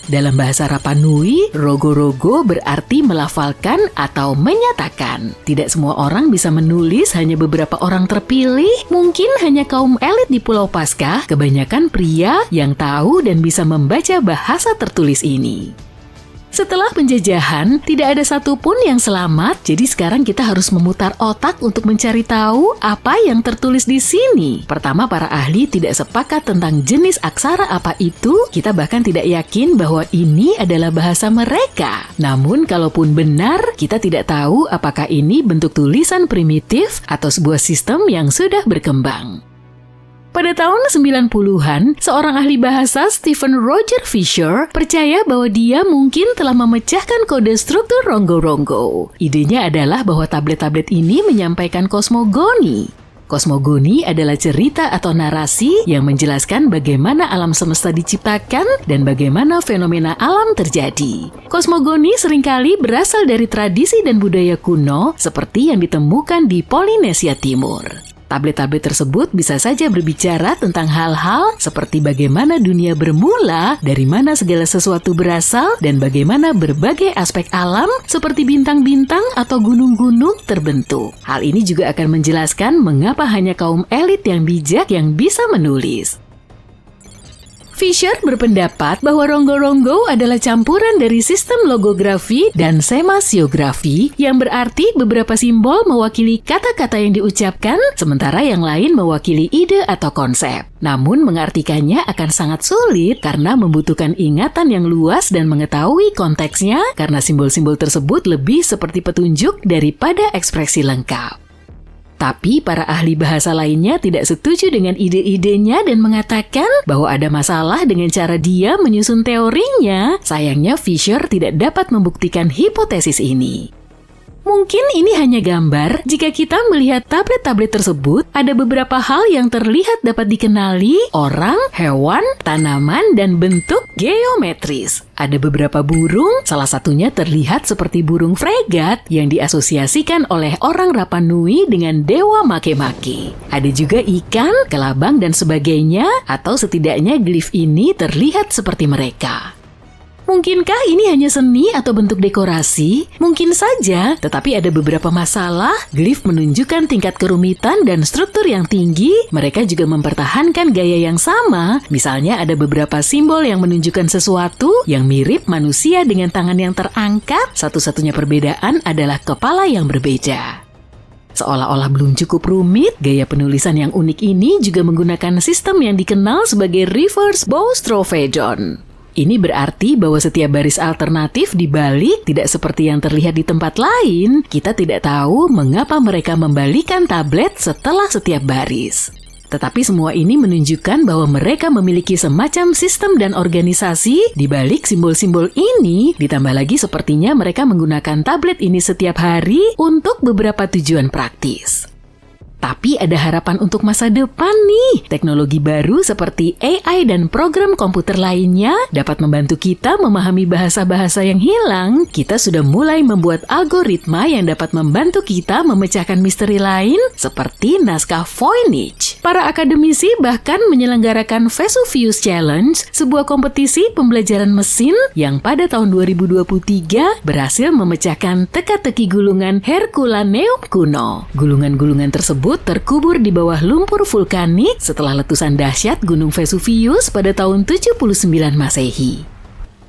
Speaker 2: Dalam bahasa Rapa Nui, rogo-rogo berarti melafalkan atau menyatakan. Tidak semua orang bisa menulis, hanya beberapa orang terpilih. Mungkin hanya kaum elit di Pulau Paskah, kebanyakan pria yang tahu dan bisa membaca bahasa tertulis ini. Setelah penjajahan, tidak ada satupun yang selamat, jadi sekarang kita harus memutar otak untuk mencari tahu apa yang tertulis di sini. Pertama, para ahli tidak sepakat tentang jenis aksara apa itu, kita bahkan tidak yakin bahwa ini adalah bahasa mereka. Namun, kalaupun benar, kita tidak tahu apakah ini bentuk tulisan primitif atau sebuah sistem yang sudah berkembang. Pada tahun 90-an, seorang ahli bahasa Stephen Roger Fisher percaya bahwa dia mungkin telah memecahkan kode struktur ronggo-ronggo. Idenya adalah bahwa tablet-tablet ini menyampaikan kosmogoni. Kosmogoni adalah cerita atau narasi yang menjelaskan bagaimana alam semesta diciptakan dan bagaimana fenomena alam terjadi. Kosmogoni seringkali berasal dari tradisi dan budaya kuno seperti yang ditemukan di Polinesia Timur. Tablet-tablet tersebut bisa saja berbicara tentang hal-hal seperti bagaimana dunia bermula, dari mana segala sesuatu berasal, dan bagaimana berbagai aspek alam seperti bintang-bintang atau gunung-gunung terbentuk. Hal ini juga akan menjelaskan mengapa hanya kaum elit yang bijak yang bisa menulis. Fisher berpendapat bahwa ronggo-ronggo adalah campuran dari sistem logografi dan semasiografi yang berarti beberapa simbol mewakili kata-kata yang diucapkan, sementara yang lain mewakili ide atau konsep. Namun mengartikannya akan sangat sulit karena membutuhkan ingatan yang luas dan mengetahui konteksnya karena simbol-simbol tersebut lebih seperti petunjuk daripada ekspresi lengkap. Tapi para ahli bahasa lainnya tidak setuju dengan ide-idenya dan mengatakan bahwa ada masalah dengan cara dia menyusun teorinya. Sayangnya Fisher tidak dapat membuktikan hipotesis ini. Mungkin ini hanya gambar. Jika kita melihat tablet-tablet tersebut, ada beberapa hal yang terlihat dapat dikenali: orang, hewan, tanaman, dan bentuk geometris. Ada beberapa burung, salah satunya terlihat seperti burung fregat yang diasosiasikan oleh orang Rapa Nui dengan dewa make-make. Ada juga ikan, kelabang, dan sebagainya, atau setidaknya glyph ini terlihat seperti mereka. Mungkinkah ini hanya seni atau bentuk dekorasi? Mungkin saja, tetapi ada beberapa masalah. Glyph menunjukkan tingkat kerumitan dan struktur yang tinggi. Mereka juga mempertahankan gaya yang sama. Misalnya ada beberapa simbol yang menunjukkan sesuatu yang mirip manusia dengan tangan yang terangkat. Satu-satunya perbedaan adalah kepala yang berbeda. Seolah-olah belum cukup rumit, gaya penulisan yang unik ini juga menggunakan sistem yang dikenal sebagai reverse boustrophedon. Ini berarti bahwa setiap baris alternatif dibalik tidak seperti yang terlihat di tempat lain. Kita tidak tahu mengapa mereka membalikan tablet setelah setiap baris. Tetapi semua ini menunjukkan bahwa mereka memiliki semacam sistem dan organisasi di balik simbol-simbol ini. Ditambah lagi sepertinya mereka menggunakan tablet ini setiap hari untuk beberapa tujuan praktis. Tapi ada harapan untuk masa depan nih. Teknologi baru seperti AI dan program komputer lainnya dapat membantu kita memahami bahasa-bahasa yang hilang. Kita sudah mulai membuat algoritma yang dapat membantu kita memecahkan misteri lain seperti naskah Voynich. Para akademisi bahkan menyelenggarakan Vesuvius Challenge, sebuah kompetisi pembelajaran mesin yang pada tahun 2023 berhasil memecahkan teka-teki gulungan Herculaneum kuno. Gulungan-gulungan tersebut terkubur di bawah lumpur vulkanik setelah letusan dahsyat Gunung Vesuvius pada tahun 79 Masehi.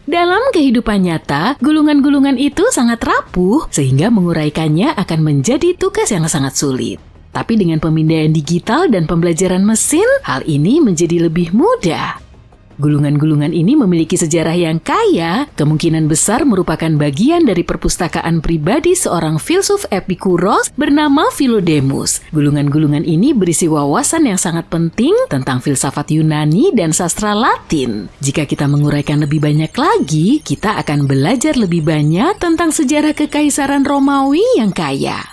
Speaker 2: Dalam kehidupan nyata, gulungan-gulungan itu sangat rapuh sehingga menguraikannya akan menjadi tugas yang sangat sulit. Tapi dengan pemindaian digital dan pembelajaran mesin, hal ini menjadi lebih mudah. Gulungan-gulungan ini memiliki sejarah yang kaya, kemungkinan besar merupakan bagian dari perpustakaan pribadi seorang filsuf Epikuros bernama Philodemus. Gulungan-gulungan ini berisi wawasan yang sangat penting tentang filsafat Yunani dan sastra Latin. Jika kita menguraikan lebih banyak lagi, kita akan belajar lebih banyak tentang sejarah Kekaisaran Romawi yang kaya.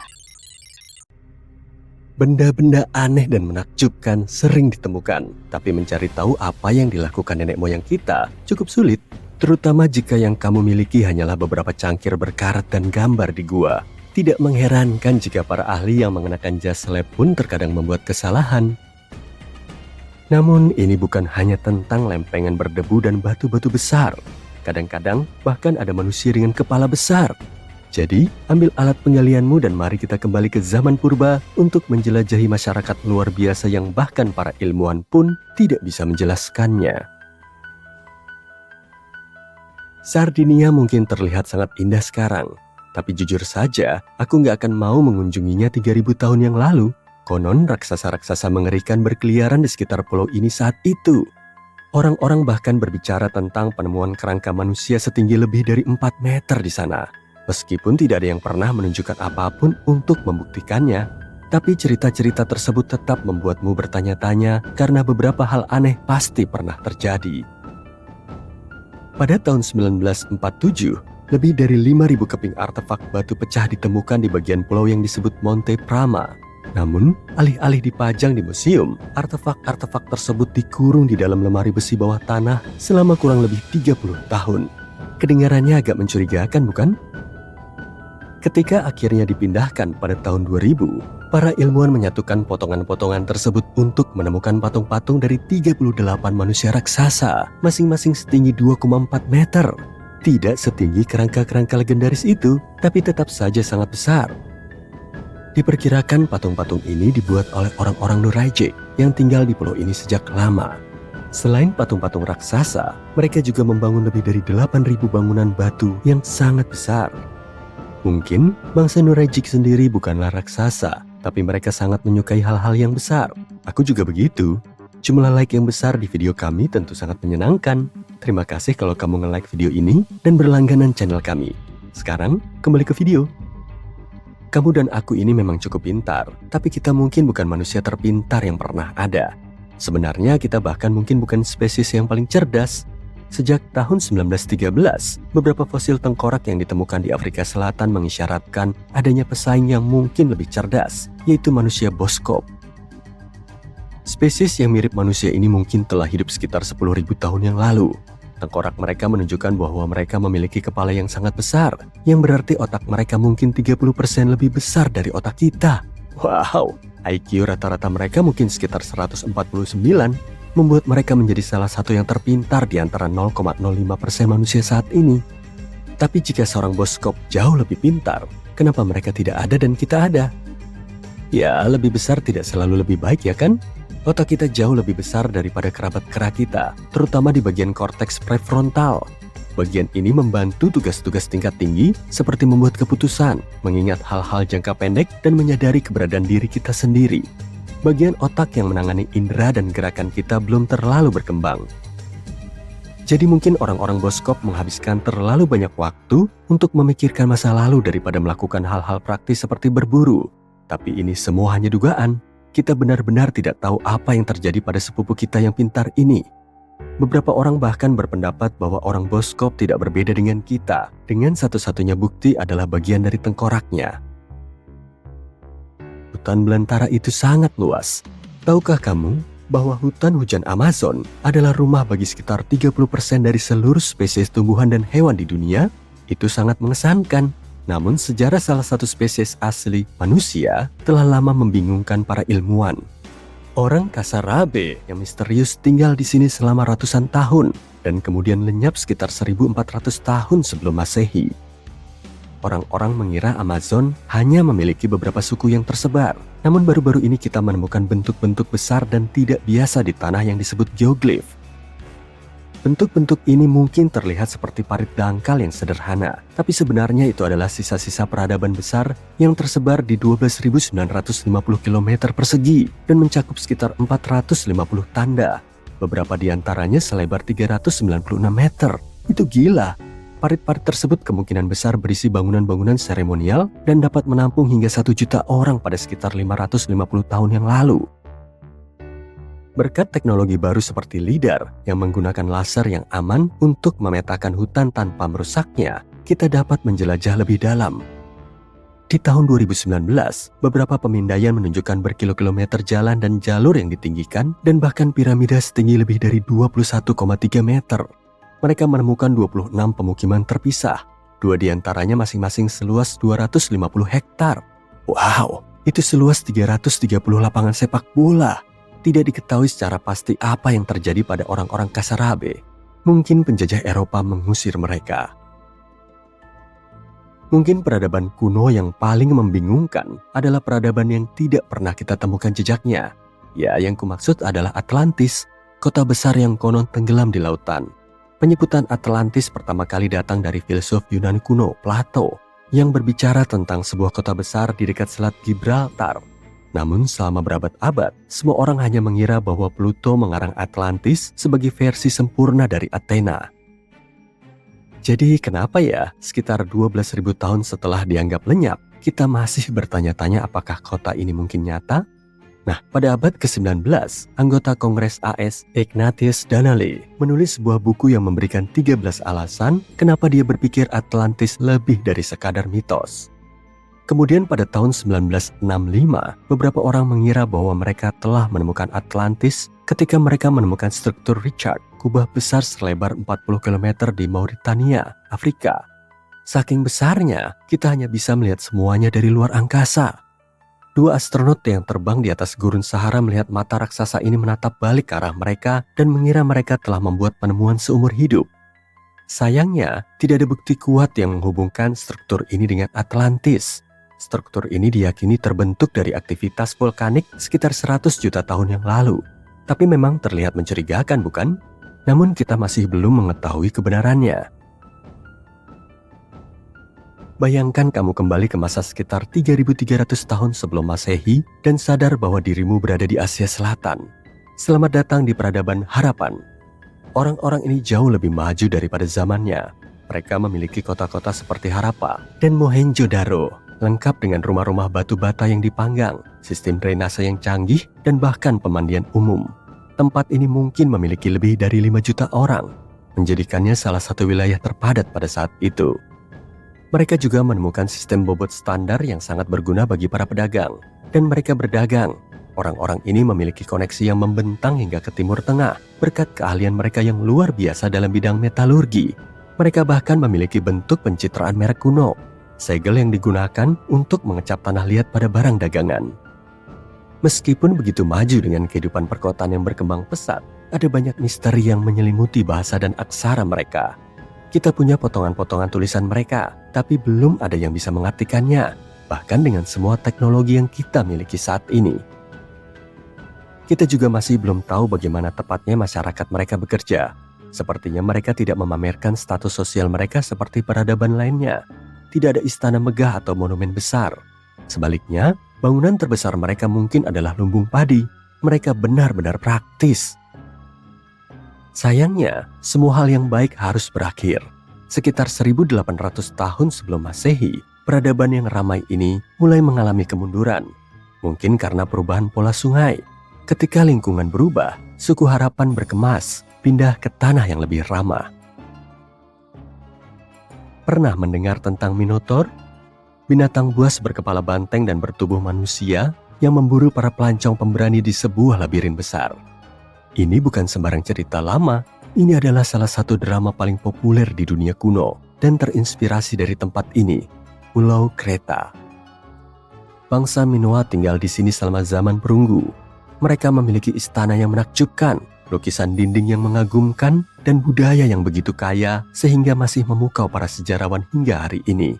Speaker 1: Benda-benda aneh dan menakjubkan sering ditemukan, tapi mencari tahu apa yang dilakukan nenek moyang kita cukup sulit, terutama jika yang kamu miliki hanyalah beberapa cangkir berkarat dan gambar di gua. Tidak mengherankan jika para ahli yang mengenakan jas lab pun terkadang membuat kesalahan. Namun ini bukan hanya tentang lempengan berdebu dan batu-batu besar. Kadang-kadang bahkan ada manusia dengan kepala besar. Jadi, ambil alat penggalianmu dan mari kita kembali ke zaman purba untuk menjelajahi masyarakat luar biasa yang bahkan para ilmuwan pun tidak bisa menjelaskannya. Sardinia mungkin terlihat sangat indah sekarang, tapi jujur saja, aku nggak akan mau mengunjunginya 3000 tahun yang lalu. Konon raksasa-raksasa mengerikan berkeliaran di sekitar pulau ini saat itu. Orang-orang bahkan berbicara tentang penemuan kerangka manusia setinggi lebih dari 4 meter di sana. Meskipun tidak ada yang pernah menunjukkan apapun untuk membuktikannya, tapi cerita-cerita tersebut tetap membuatmu bertanya-tanya karena beberapa hal aneh pasti pernah terjadi. Pada tahun 1947, lebih dari 5.000 keping artefak batu pecah ditemukan di bagian pulau yang disebut Monte Prama. Namun, alih-alih dipajang di museum, artefak-artefak tersebut dikurung di dalam lemari besi bawah tanah selama kurang lebih 30 tahun. Kedengarannya agak mencurigakan, bukan? Ketika akhirnya dipindahkan pada tahun 2000, para ilmuwan menyatukan potongan-potongan tersebut untuk menemukan patung-patung dari 38 manusia raksasa, masing-masing setinggi 2,4 meter. Tidak setinggi kerangka-kerangka legendaris itu, tapi tetap saja sangat besar. Diperkirakan patung-patung ini dibuat oleh orang-orang Nuraijik yang tinggal di pulau ini sejak lama. Selain patung-patung raksasa, mereka juga membangun lebih dari 8.000 bangunan batu yang sangat besar. Mungkin bangsa Nuraijik sendiri bukanlah raksasa, tapi mereka sangat menyukai hal-hal yang besar. Aku juga begitu. Jumlah like yang besar di video kami tentu sangat menyenangkan. Terima kasih kalau kamu nge-like video ini dan berlangganan channel kami. Sekarang, kembali ke video. Kamu dan aku ini memang cukup pintar, tapi kita mungkin bukan manusia terpintar yang pernah ada. Sebenarnya kita bahkan mungkin bukan spesies yang paling cerdas. Sejak tahun 1913, beberapa fosil tengkorak yang ditemukan di Afrika Selatan mengisyaratkan adanya pesaing yang mungkin lebih cerdas, yaitu manusia boskop. Spesies yang mirip manusia ini mungkin telah hidup sekitar 10.000 tahun yang lalu. Tengkorak mereka menunjukkan bahwa mereka memiliki kepala yang sangat besar, yang berarti otak mereka mungkin 30% lebih besar dari otak kita. Wow, IQ rata-rata mereka mungkin sekitar 149, membuat mereka menjadi salah satu yang terpintar di antara 0,05% manusia saat ini. Tapi jika seorang boskop jauh lebih pintar, kenapa mereka tidak ada dan kita ada? Ya, lebih besar tidak selalu lebih baik ya kan? Otak kita jauh lebih besar daripada kerabat kera kita, terutama di bagian korteks prefrontal. Bagian ini membantu tugas-tugas tingkat tinggi seperti membuat keputusan, mengingat hal-hal jangka pendek, dan menyadari keberadaan diri kita sendiri. Bagian otak yang menangani indera dan gerakan kita belum terlalu berkembang. Jadi mungkin orang-orang boskop menghabiskan terlalu banyak waktu untuk memikirkan masa lalu daripada melakukan hal-hal praktis seperti berburu. Tapi ini semua hanya dugaan. Kita benar-benar tidak tahu apa yang terjadi pada sepupu kita yang pintar ini. Beberapa orang bahkan berpendapat bahwa orang boskop tidak berbeda dengan kita, dengan satu-satunya bukti adalah bagian dari tengkoraknya. Hutan belantara itu sangat luas. Tahukah kamu bahwa hutan hujan Amazon adalah rumah bagi sekitar 30% dari seluruh spesies tumbuhan dan hewan di dunia? Itu sangat mengesankan. Namun sejarah salah satu spesies asli manusia telah lama membingungkan para ilmuwan. Orang Kasarabe yang misterius tinggal di sini selama ratusan tahun dan kemudian lenyap sekitar 1400 tahun sebelum Masehi. Orang-orang mengira Amazon hanya memiliki beberapa suku yang tersebar. Namun baru-baru ini kita menemukan bentuk-bentuk besar dan tidak biasa di tanah yang disebut geoglif. Bentuk-bentuk ini mungkin terlihat seperti parit dangkal yang sederhana, tapi sebenarnya itu adalah sisa-sisa peradaban besar yang tersebar di 12.950 km persegi dan mencakup sekitar 450 tanda. Beberapa di antaranya selebar 396 meter. Itu gila. Parit-parit tersebut kemungkinan besar berisi bangunan-bangunan seremonial dan dapat menampung hingga 1 juta orang pada sekitar 550 tahun yang lalu. Berkat teknologi baru seperti LIDAR yang menggunakan laser yang aman untuk memetakan hutan tanpa merusaknya, kita dapat menjelajah lebih dalam. Di tahun 2019, beberapa pemindaian menunjukkan berkilo-kilometer jalan dan jalur yang ditinggikan dan bahkan piramida setinggi lebih dari 21,3 meter. Mereka menemukan 26 pemukiman terpisah, 2 di antaranya masing-masing seluas 250 hektar. Wow, itu seluas 330 lapangan sepak bola. Tidak diketahui secara pasti apa yang terjadi pada orang-orang Kasarabe. Mungkin penjajah Eropa mengusir mereka. Mungkin peradaban kuno yang paling membingungkan adalah peradaban yang tidak pernah kita temukan jejaknya. Ya, yang kumaksud adalah Atlantis, kota besar yang konon tenggelam di lautan. Penyebutan Atlantis pertama kali datang dari filsuf Yunani kuno, Plato, yang berbicara tentang sebuah kota besar di dekat Selat Gibraltar. Namun selama berabad-abad, semua orang hanya mengira bahwa Pluto mengarang Atlantis sebagai versi sempurna dari Athena. Jadi kenapa ya sekitar 12.000 tahun setelah dianggap lenyap, kita masih bertanya-tanya apakah kota ini mungkin nyata? Nah, pada abad ke-19, anggota Kongres AS Ignatius Donnelly menulis sebuah buku yang memberikan 13 alasan kenapa dia berpikir Atlantis lebih dari sekadar mitos. Kemudian pada tahun 1965, beberapa orang mengira bahwa mereka telah menemukan Atlantis ketika mereka menemukan struktur Richard, kubah besar selebar 40 km di Mauritania, Afrika. Saking besarnya, kita hanya bisa melihat semuanya dari luar angkasa. 2 astronot yang terbang di atas gurun Sahara melihat mata raksasa ini menatap balik ke arah mereka dan mengira mereka telah membuat penemuan seumur hidup. Sayangnya, tidak ada bukti kuat yang menghubungkan struktur ini dengan Atlantis. Struktur ini diyakini terbentuk dari aktivitas vulkanik sekitar 100 juta tahun yang lalu. Tapi memang terlihat mencurigakan, bukan? Namun kita masih belum mengetahui kebenarannya. Bayangkan kamu kembali ke masa sekitar 3.300 tahun sebelum Masehi dan sadar bahwa dirimu berada di Asia Selatan. Selamat datang di peradaban harapan. Orang-orang ini jauh lebih maju daripada zamannya. Mereka memiliki kota-kota seperti Harappa dan Mohenjo-daro. lengkap dengan rumah-rumah batu bata yang dipanggang, sistem drainase yang canggih, dan bahkan pemandian umum. Tempat ini mungkin memiliki lebih dari 5 juta orang, menjadikannya salah satu wilayah terpadat pada saat itu. Mereka juga menemukan sistem bobot standar yang sangat berguna bagi para pedagang, dan mereka berdagang. Orang-orang ini memiliki koneksi yang membentang hingga ke Timur Tengah berkat keahlian mereka yang luar biasa dalam bidang metalurgi. Mereka bahkan memiliki bentuk pencitraan merek kuno, segel yang digunakan untuk mengecap tanah liat pada barang dagangan. Meskipun begitu maju dengan kehidupan perkotaan yang berkembang pesat, ada banyak misteri yang menyelimuti bahasa dan aksara mereka. Kita punya potongan-potongan tulisan mereka, tapi belum ada yang bisa mengartikannya, bahkan dengan semua teknologi yang kita miliki saat ini. Kita juga masih belum tahu bagaimana tepatnya masyarakat mereka bekerja. Sepertinya mereka tidak memamerkan status sosial mereka seperti peradaban lainnya. Tidak ada istana megah atau monumen besar. Sebaliknya, bangunan terbesar mereka mungkin adalah lumbung padi. Mereka benar-benar praktis. Sayangnya, semua hal yang baik harus berakhir. Sekitar 1800 tahun sebelum Masehi, peradaban yang ramai ini mulai mengalami kemunduran. Mungkin karena perubahan pola sungai. Ketika lingkungan berubah, suku Harapan berkemas, pindah ke tanah yang lebih ramah. Pernah mendengar tentang Minotaur? Binatang buas berkepala banteng dan bertubuh manusia yang memburu para pelancong pemberani di sebuah labirin besar. Ini bukan sembarang cerita lama, ini adalah salah satu drama paling populer di dunia kuno dan terinspirasi dari tempat ini, Pulau Kreta. Bangsa Minoa tinggal di sini selama zaman perunggu. Mereka memiliki istana yang menakjubkan, lukisan dinding yang mengagumkan, dan budaya yang begitu kaya sehingga masih memukau para sejarawan hingga hari ini.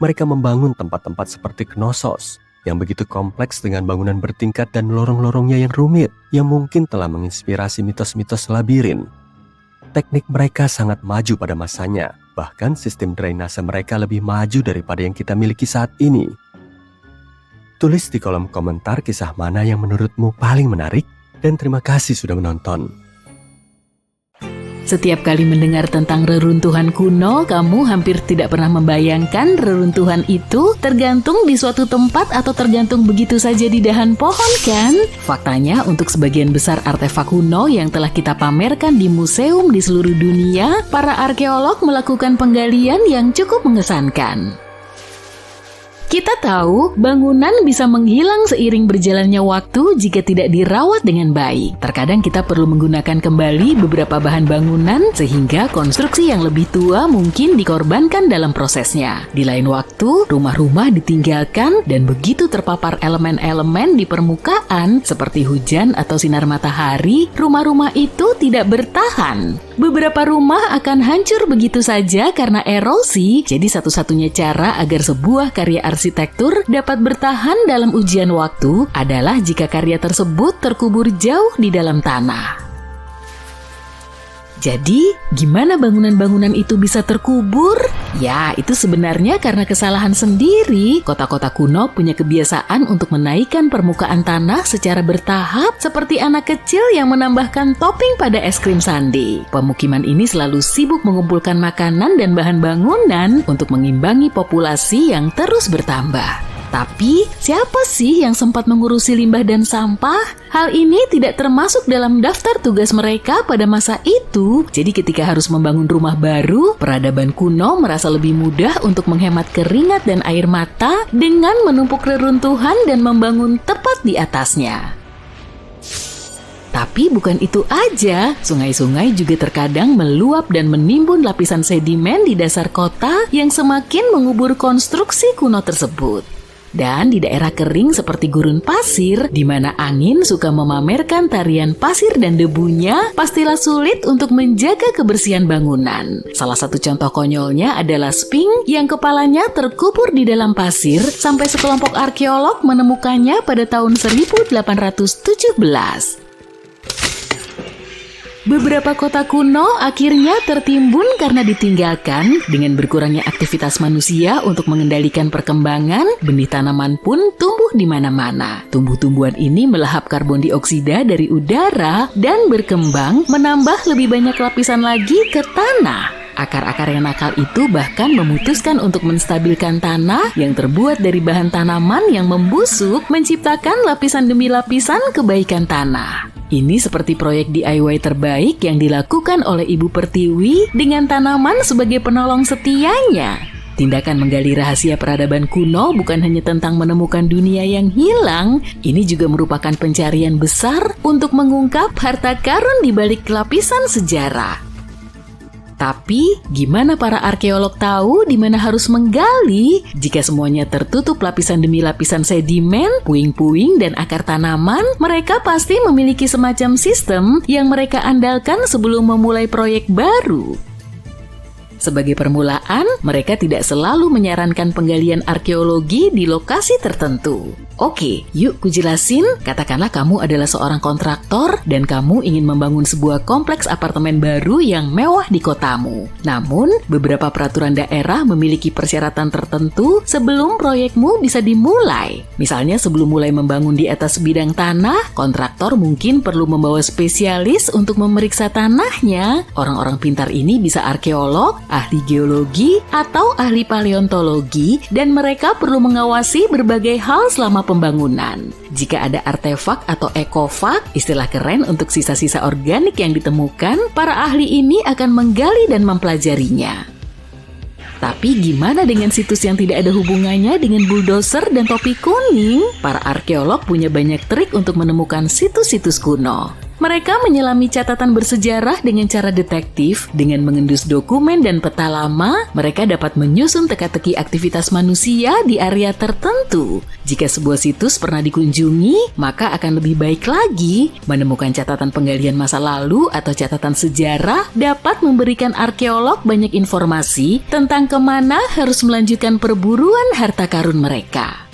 Speaker 1: Mereka membangun tempat-tempat seperti Knossos, yang begitu kompleks dengan bangunan bertingkat dan lorong-lorongnya yang rumit, yang mungkin telah menginspirasi mitos-mitos labirin. Teknik mereka sangat maju pada masanya, bahkan sistem drainase mereka lebih maju daripada yang kita miliki saat ini. Tulis di kolom komentar kisah mana yang menurutmu paling menarik, dan terima kasih sudah menonton.
Speaker 2: Setiap kali mendengar tentang reruntuhan kuno, kamu hampir tidak pernah membayangkan reruntuhan itu tergantung di suatu tempat atau tergantung begitu saja di dahan pohon, kan? Faktanya, untuk sebagian besar artefak kuno yang telah kita pamerkan di museum di seluruh dunia, para arkeolog melakukan penggalian yang cukup mengesankan. Kita tahu bangunan bisa menghilang seiring berjalannya waktu jika tidak dirawat dengan baik. Terkadang kita perlu menggunakan kembali beberapa bahan bangunan sehingga konstruksi yang lebih tua mungkin dikorbankan dalam prosesnya. Di lain waktu, rumah-rumah ditinggalkan dan begitu terpapar elemen-elemen di permukaan seperti hujan atau sinar matahari, rumah-rumah itu tidak bertahan. Beberapa rumah akan hancur begitu saja karena erosi, jadi satu-satunya cara agar sebuah karya arsitektur dapat bertahan dalam ujian waktu adalah jika karya tersebut terkubur jauh di dalam tanah. Jadi, gimana bangunan-bangunan itu bisa terkubur? Ya, itu sebenarnya karena kesalahan sendiri. Kota-kota kuno punya kebiasaan untuk menaikkan permukaan tanah secara bertahap seperti anak kecil yang menambahkan topping pada es krim sundae. Pemukiman ini selalu sibuk mengumpulkan makanan dan bahan bangunan untuk mengimbangi populasi yang terus bertambah. Tapi, siapa sih yang sempat mengurusi limbah dan sampah? Hal ini tidak termasuk dalam daftar tugas mereka pada masa itu. Jadi ketika harus membangun rumah baru, peradaban kuno merasa lebih mudah untuk menghemat keringat dan air mata dengan menumpuk reruntuhan dan membangun tepat di atasnya. Tapi bukan itu aja, sungai-sungai juga terkadang meluap dan menimbun lapisan sedimen di dasar kota yang semakin mengubur konstruksi kuno tersebut. Dan di daerah kering seperti gurun pasir, di mana angin suka memamerkan tarian pasir dan debunya, pastilah sulit untuk menjaga kebersihan bangunan. Salah satu contoh konyolnya adalah Sphinx yang kepalanya terkubur di dalam pasir sampai sekelompok arkeolog menemukannya pada tahun 1817. Beberapa kota kuno akhirnya tertimbun karena ditinggalkan. Dengan berkurangnya aktivitas manusia untuk mengendalikan perkembangan, benih tanaman pun tumbuh di mana-mana. Tumbuh-tumbuhan ini melahap karbon dioksida dari udara dan berkembang menambah lebih banyak lapisan lagi ke tanah. Akar-akar yang nakal itu bahkan memutuskan untuk menstabilkan tanah yang terbuat dari bahan tanaman yang membusuk, menciptakan lapisan demi lapisan kebaikan tanah. Ini seperti proyek DIY terbaik yang dilakukan oleh Ibu Pertiwi dengan tanaman sebagai penolong setianya. Tindakan menggali rahasia peradaban kuno bukan hanya tentang menemukan dunia yang hilang, ini juga merupakan pencarian besar untuk mengungkap harta karun di balik lapisan sejarah. Tapi, gimana para arkeolog tahu di mana harus menggali jika semuanya tertutup lapisan demi lapisan sedimen, puing-puing, dan akar tanaman? Mereka pasti memiliki semacam sistem yang mereka andalkan sebelum memulai proyek baru. Sebagai permulaan, mereka tidak selalu menyarankan penggalian arkeologi di lokasi tertentu. Oke, yuk kujelasin. Katakanlah kamu adalah seorang kontraktor dan kamu ingin membangun sebuah kompleks apartemen baru yang mewah di kotamu. Namun, beberapa peraturan daerah memiliki persyaratan tertentu sebelum proyekmu bisa dimulai. Misalnya sebelum mulai membangun di atas bidang tanah, kontraktor mungkin perlu membawa spesialis untuk memeriksa tanahnya. Orang-orang pintar ini bisa arkeolog, ahli geologi, atau ahli paleontologi, dan mereka perlu mengawasi berbagai hal selama pembangunan. Jika ada artefak atau ekofak, istilah keren untuk sisa-sisa organik yang ditemukan, para ahli ini akan menggali dan mempelajarinya. Tapi gimana dengan situs yang tidak ada hubungannya dengan bulldozer dan topi kuning? Para arkeolog punya banyak trik untuk menemukan situs-situs kuno. Mereka menyelami catatan bersejarah dengan cara detektif. Dengan mengendus dokumen dan peta lama, mereka dapat menyusun teka-teki aktivitas manusia di area tertentu. Jika sebuah situs pernah dikunjungi, maka akan lebih baik lagi. Menemukan catatan penggalian masa lalu atau catatan sejarah dapat memberikan arkeolog banyak informasi tentang kemana harus melanjutkan perburuan harta karun mereka.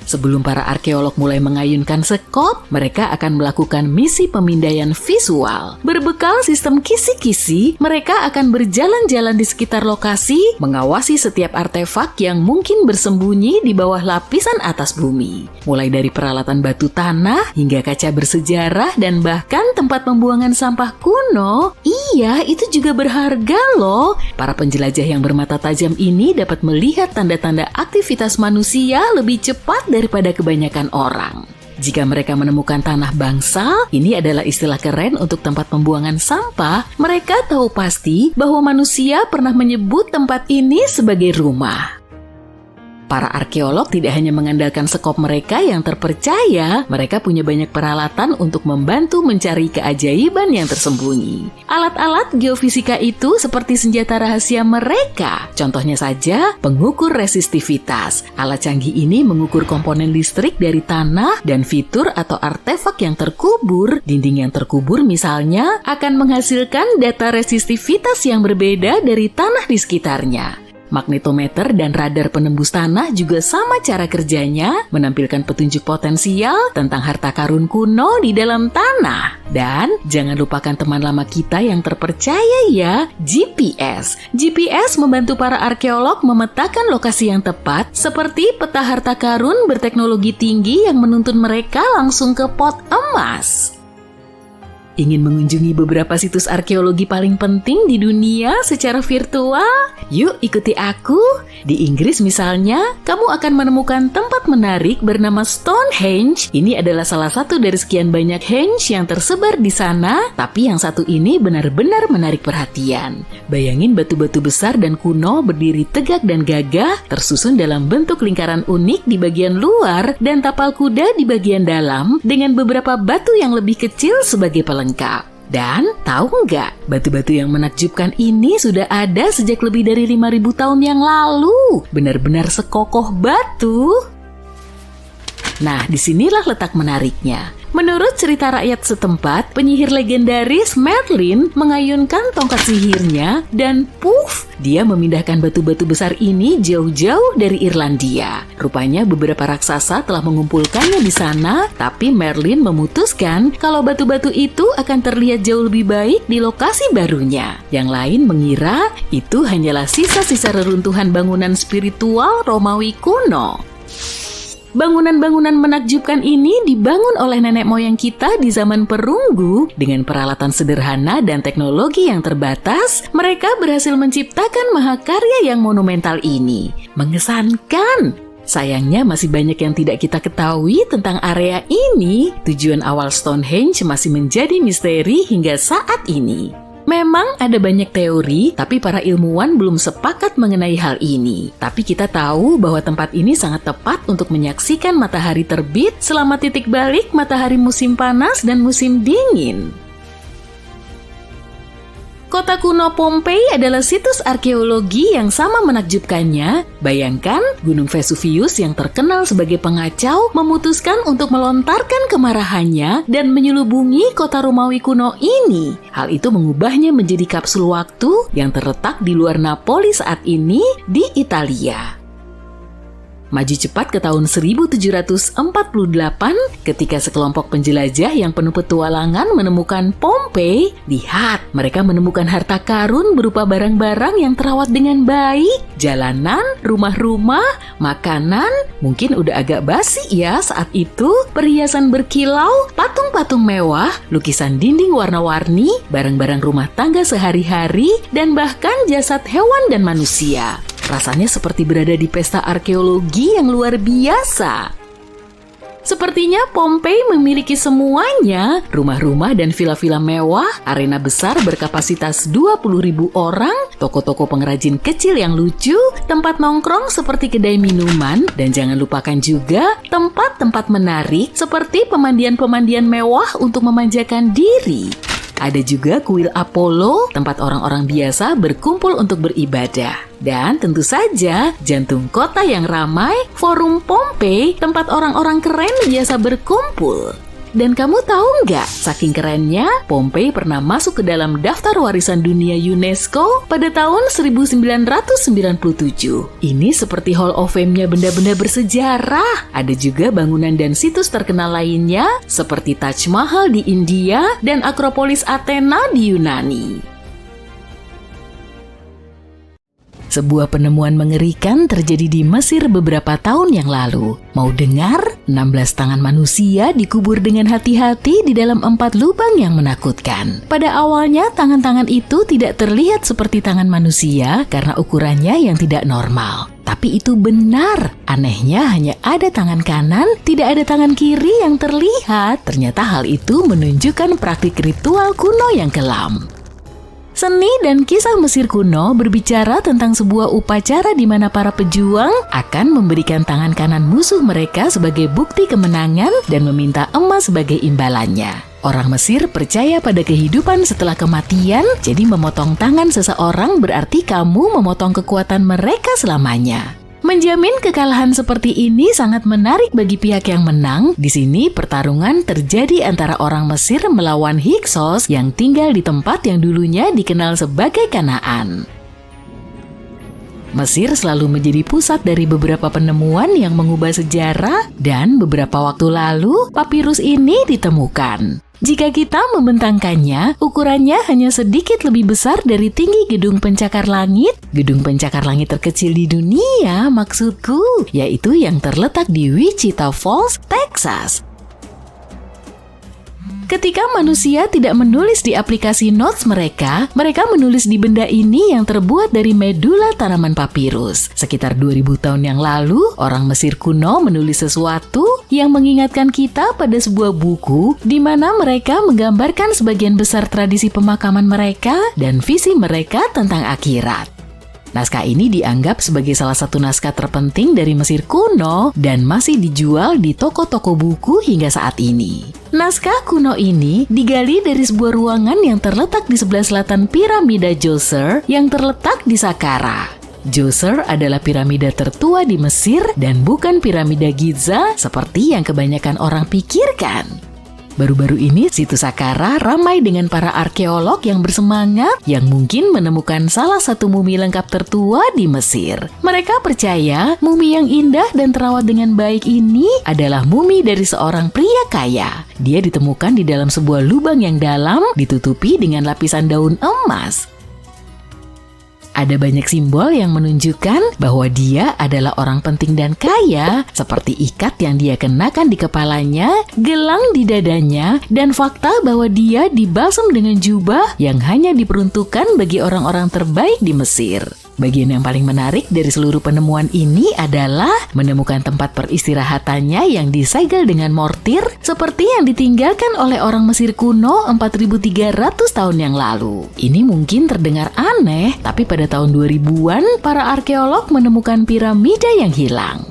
Speaker 2: Sebelum para arkeolog mulai mengayunkan sekop, mereka akan melakukan misi pemindaian visual. Berbekal sistem kisi-kisi, mereka akan berjalan-jalan di sekitar lokasi, mengawasi setiap artefak yang mungkin bersembunyi di bawah lapisan atas bumi. Mulai dari peralatan batu tanah, hingga kaca bersejarah, dan bahkan tempat pembuangan sampah kuno. Iya, itu juga berharga loh. Para penjelajah yang bermata tajam ini dapat melihat tanda-tanda aktivitas manusia lebih cepat daripada kebanyakan orang. Jika mereka menemukan tanah bangsal, ini adalah istilah keren untuk tempat pembuangan sampah, mereka tahu pasti bahwa manusia pernah menyebut tempat ini sebagai rumah. Para arkeolog tidak hanya mengandalkan sekop mereka yang terpercaya, mereka punya banyak peralatan untuk membantu mencari keajaiban yang tersembunyi. Alat-alat geofisika itu seperti senjata rahasia mereka. Contohnya saja, pengukur resistivitas. Alat canggih ini mengukur komponen listrik dari tanah dan fitur atau artefak yang terkubur. Dinding yang terkubur misalnya akan menghasilkan data resistivitas yang berbeda dari tanah di sekitarnya. Magnetometer dan radar penembus tanah juga sama cara kerjanya, menampilkan petunjuk potensial tentang harta karun kuno di dalam tanah. Dan jangan lupakan teman lama kita yang terpercaya ya, GPS. GPS membantu para arkeolog memetakan lokasi yang tepat, seperti peta harta karun berteknologi tinggi yang menuntun mereka langsung ke pot emas. Ingin mengunjungi beberapa situs arkeologi paling penting di dunia secara virtual? Yuk ikuti aku. Di Inggris misalnya, kamu akan menemukan tempat menarik bernama Stonehenge. Ini adalah salah satu dari sekian banyak henge yang tersebar di sana, tapi yang satu ini benar-benar menarik perhatian. Bayangin batu-batu besar dan kuno berdiri tegak dan gagah, tersusun dalam bentuk lingkaran unik di bagian luar dan tapal kuda di bagian dalam dengan beberapa batu yang lebih kecil sebagai pelengkap. Dan tahu nggak, batu-batu yang menakjubkan ini sudah ada sejak lebih dari 5.000 tahun yang lalu. Benar-benar sekokoh batu. Nah, disinilah letak menariknya. Menurut cerita rakyat setempat, penyihir legendaris Merlin mengayunkan tongkat sihirnya dan puff, dia memindahkan batu-batu besar ini jauh-jauh dari Irlandia. Rupanya beberapa raksasa telah mengumpulkannya di sana, tapi Merlin memutuskan kalau batu-batu itu akan terlihat jauh lebih baik di lokasi barunya. Yang lain mengira itu hanyalah sisa-sisa reruntuhan bangunan spiritual Romawi kuno. Bangunan-bangunan menakjubkan ini dibangun oleh nenek moyang kita di zaman perunggu dengan peralatan sederhana dan teknologi yang terbatas. Mereka berhasil menciptakan mahakarya yang monumental ini. Mengesankan. Sayangnya masih banyak yang tidak kita ketahui tentang area ini. Tujuan awal Stonehenge masih menjadi misteri hingga saat ini. Memang ada banyak teori, tapi para ilmuwan belum sepakat mengenai hal ini. Tapi kita tahu bahwa tempat ini sangat tepat untuk menyaksikan matahari terbit selama titik balik matahari musim panas dan musim dingin. Kota kuno Pompei adalah situs arkeologi yang sama menakjubkannya. Bayangkan, Gunung Vesuvius yang terkenal sebagai pengacau memutuskan untuk melontarkan kemarahannya dan menyelubungi kota Romawi kuno ini. Hal itu mengubahnya menjadi kapsul waktu yang terletak di luar Napoli saat ini di Italia. Maju cepat ke tahun 1748 ketika sekelompok penjelajah yang penuh petualangan menemukan Pompei. Lihat, mereka menemukan harta karun berupa barang-barang yang terawat dengan baik, jalanan, rumah-rumah, makanan, mungkin udah agak basi ya saat itu, perhiasan berkilau, patung-patung mewah, lukisan dinding warna-warni, barang-barang rumah tangga sehari-hari, dan bahkan jasad hewan dan manusia. Rasanya seperti berada di pesta arkeologi yang luar biasa. Sepertinya Pompei memiliki semuanya, rumah-rumah dan villa-villa mewah, arena besar berkapasitas 20.000 orang, toko-toko pengrajin kecil yang lucu, tempat nongkrong seperti kedai minuman, dan jangan lupakan juga tempat-tempat menarik seperti pemandian-pemandian mewah untuk memanjakan diri. Ada juga kuil Apollo, tempat orang-orang biasa berkumpul untuk beribadah. Dan tentu saja, jantung kota yang ramai, Forum Pompei, tempat orang-orang keren biasa berkumpul. Dan kamu tahu nggak, saking kerennya, Pompei pernah masuk ke dalam daftar warisan dunia UNESCO pada tahun 1997. Ini seperti Hall of Fame-nya benda-benda bersejarah. Ada juga bangunan dan situs terkenal lainnya, seperti Taj Mahal di India dan Akropolis Athena di Yunani. Sebuah penemuan mengerikan terjadi di Mesir beberapa tahun yang lalu. Mau dengar? 16 tangan manusia dikubur dengan hati-hati di dalam 4 lubang yang menakutkan. Pada awalnya, tangan-tangan itu tidak terlihat seperti tangan manusia karena ukurannya yang tidak normal. Tapi itu benar. Anehnya hanya ada tangan kanan, tidak ada tangan kiri yang terlihat. Ternyata hal itu menunjukkan praktik ritual kuno yang kelam. Seni dan kisah Mesir kuno berbicara tentang sebuah upacara di mana para pejuang akan memberikan tangan kanan musuh mereka sebagai bukti kemenangan dan meminta emas sebagai imbalannya. Orang Mesir percaya pada kehidupan setelah kematian, jadi memotong tangan seseorang berarti kamu memotong kekuatan mereka selamanya. Menjamin kekalahan seperti ini sangat menarik bagi pihak yang menang. Di sini pertarungan terjadi antara orang Mesir melawan Hyksos yang tinggal di tempat yang dulunya dikenal sebagai Kanaan. Mesir selalu menjadi pusat dari beberapa penemuan yang mengubah sejarah, dan beberapa waktu lalu papirus ini ditemukan. Jika kita membentangkannya, ukurannya hanya sedikit lebih besar dari tinggi gedung pencakar langit. Gedung pencakar langit terkecil di dunia, maksudku, yaitu yang terletak di Wichita Falls, Texas. Ketika manusia tidak menulis di aplikasi notes mereka menulis di benda ini yang terbuat dari medula tanaman papirus. Sekitar 2000 tahun yang lalu, orang Mesir kuno menulis sesuatu yang mengingatkan kita pada sebuah buku di mana mereka menggambarkan sebagian besar tradisi pemakaman mereka dan visi mereka tentang akhirat. Naskah ini dianggap sebagai salah satu naskah terpenting dari Mesir kuno dan masih dijual di toko-toko buku hingga saat ini. Naskah kuno ini digali dari sebuah ruangan yang terletak di sebelah selatan piramida Djoser yang terletak di Saqqara. Djoser adalah piramida tertua di Mesir dan bukan piramida Giza seperti yang kebanyakan orang pikirkan. Baru-baru ini, situs Saqqara ramai dengan para arkeolog yang bersemangat yang mungkin menemukan salah satu mumi lengkap tertua di Mesir. Mereka percaya mumi yang indah dan terawat dengan baik ini adalah mumi dari seorang pria kaya. Dia ditemukan di dalam sebuah lubang yang dalam, ditutupi dengan lapisan daun emas. Ada banyak simbol yang menunjukkan bahwa dia adalah orang penting dan kaya, seperti ikat yang dia kenakan di kepalanya, gelang di dadanya, dan fakta bahwa dia dibalsam dengan jubah yang hanya diperuntukkan bagi orang-orang terbaik di Mesir. Bagian yang paling menarik dari seluruh penemuan ini adalah menemukan tempat peristirahatannya yang disegel dengan mortir seperti yang ditinggalkan oleh orang Mesir kuno 4.300 tahun yang lalu. Ini mungkin terdengar aneh, tapi pada tahun 2000-an para arkeolog menemukan piramida yang hilang.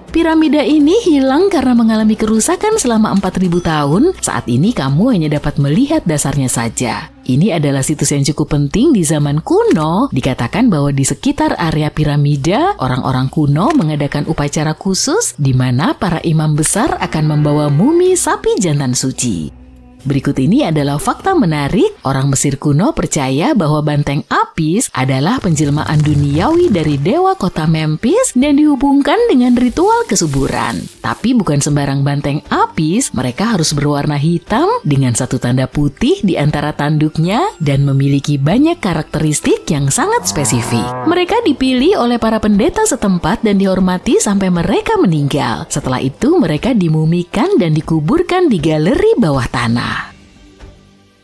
Speaker 2: Piramida ini hilang karena mengalami kerusakan selama 4.000 tahun. Saat ini kamu hanya dapat melihat dasarnya saja. Ini adalah situs yang cukup penting di zaman kuno. Dikatakan bahwa di sekitar area piramida, orang-orang kuno mengadakan upacara khusus di mana para imam besar akan membawa mumi sapi jantan suci. Berikut ini adalah fakta menarik. Orang Mesir kuno percaya bahwa banteng Apis adalah penjelmaan duniawi dari dewa kota Memphis dan dihubungkan dengan ritual kesuburan. Tapi bukan sembarang banteng Apis, mereka harus berwarna hitam dengan satu tanda putih di antara tanduknya dan memiliki banyak karakteristik yang sangat spesifik. Mereka dipilih oleh para pendeta setempat dan dihormati sampai mereka meninggal. Setelah itu mereka dimumikan dan dikuburkan di galeri bawah tanah.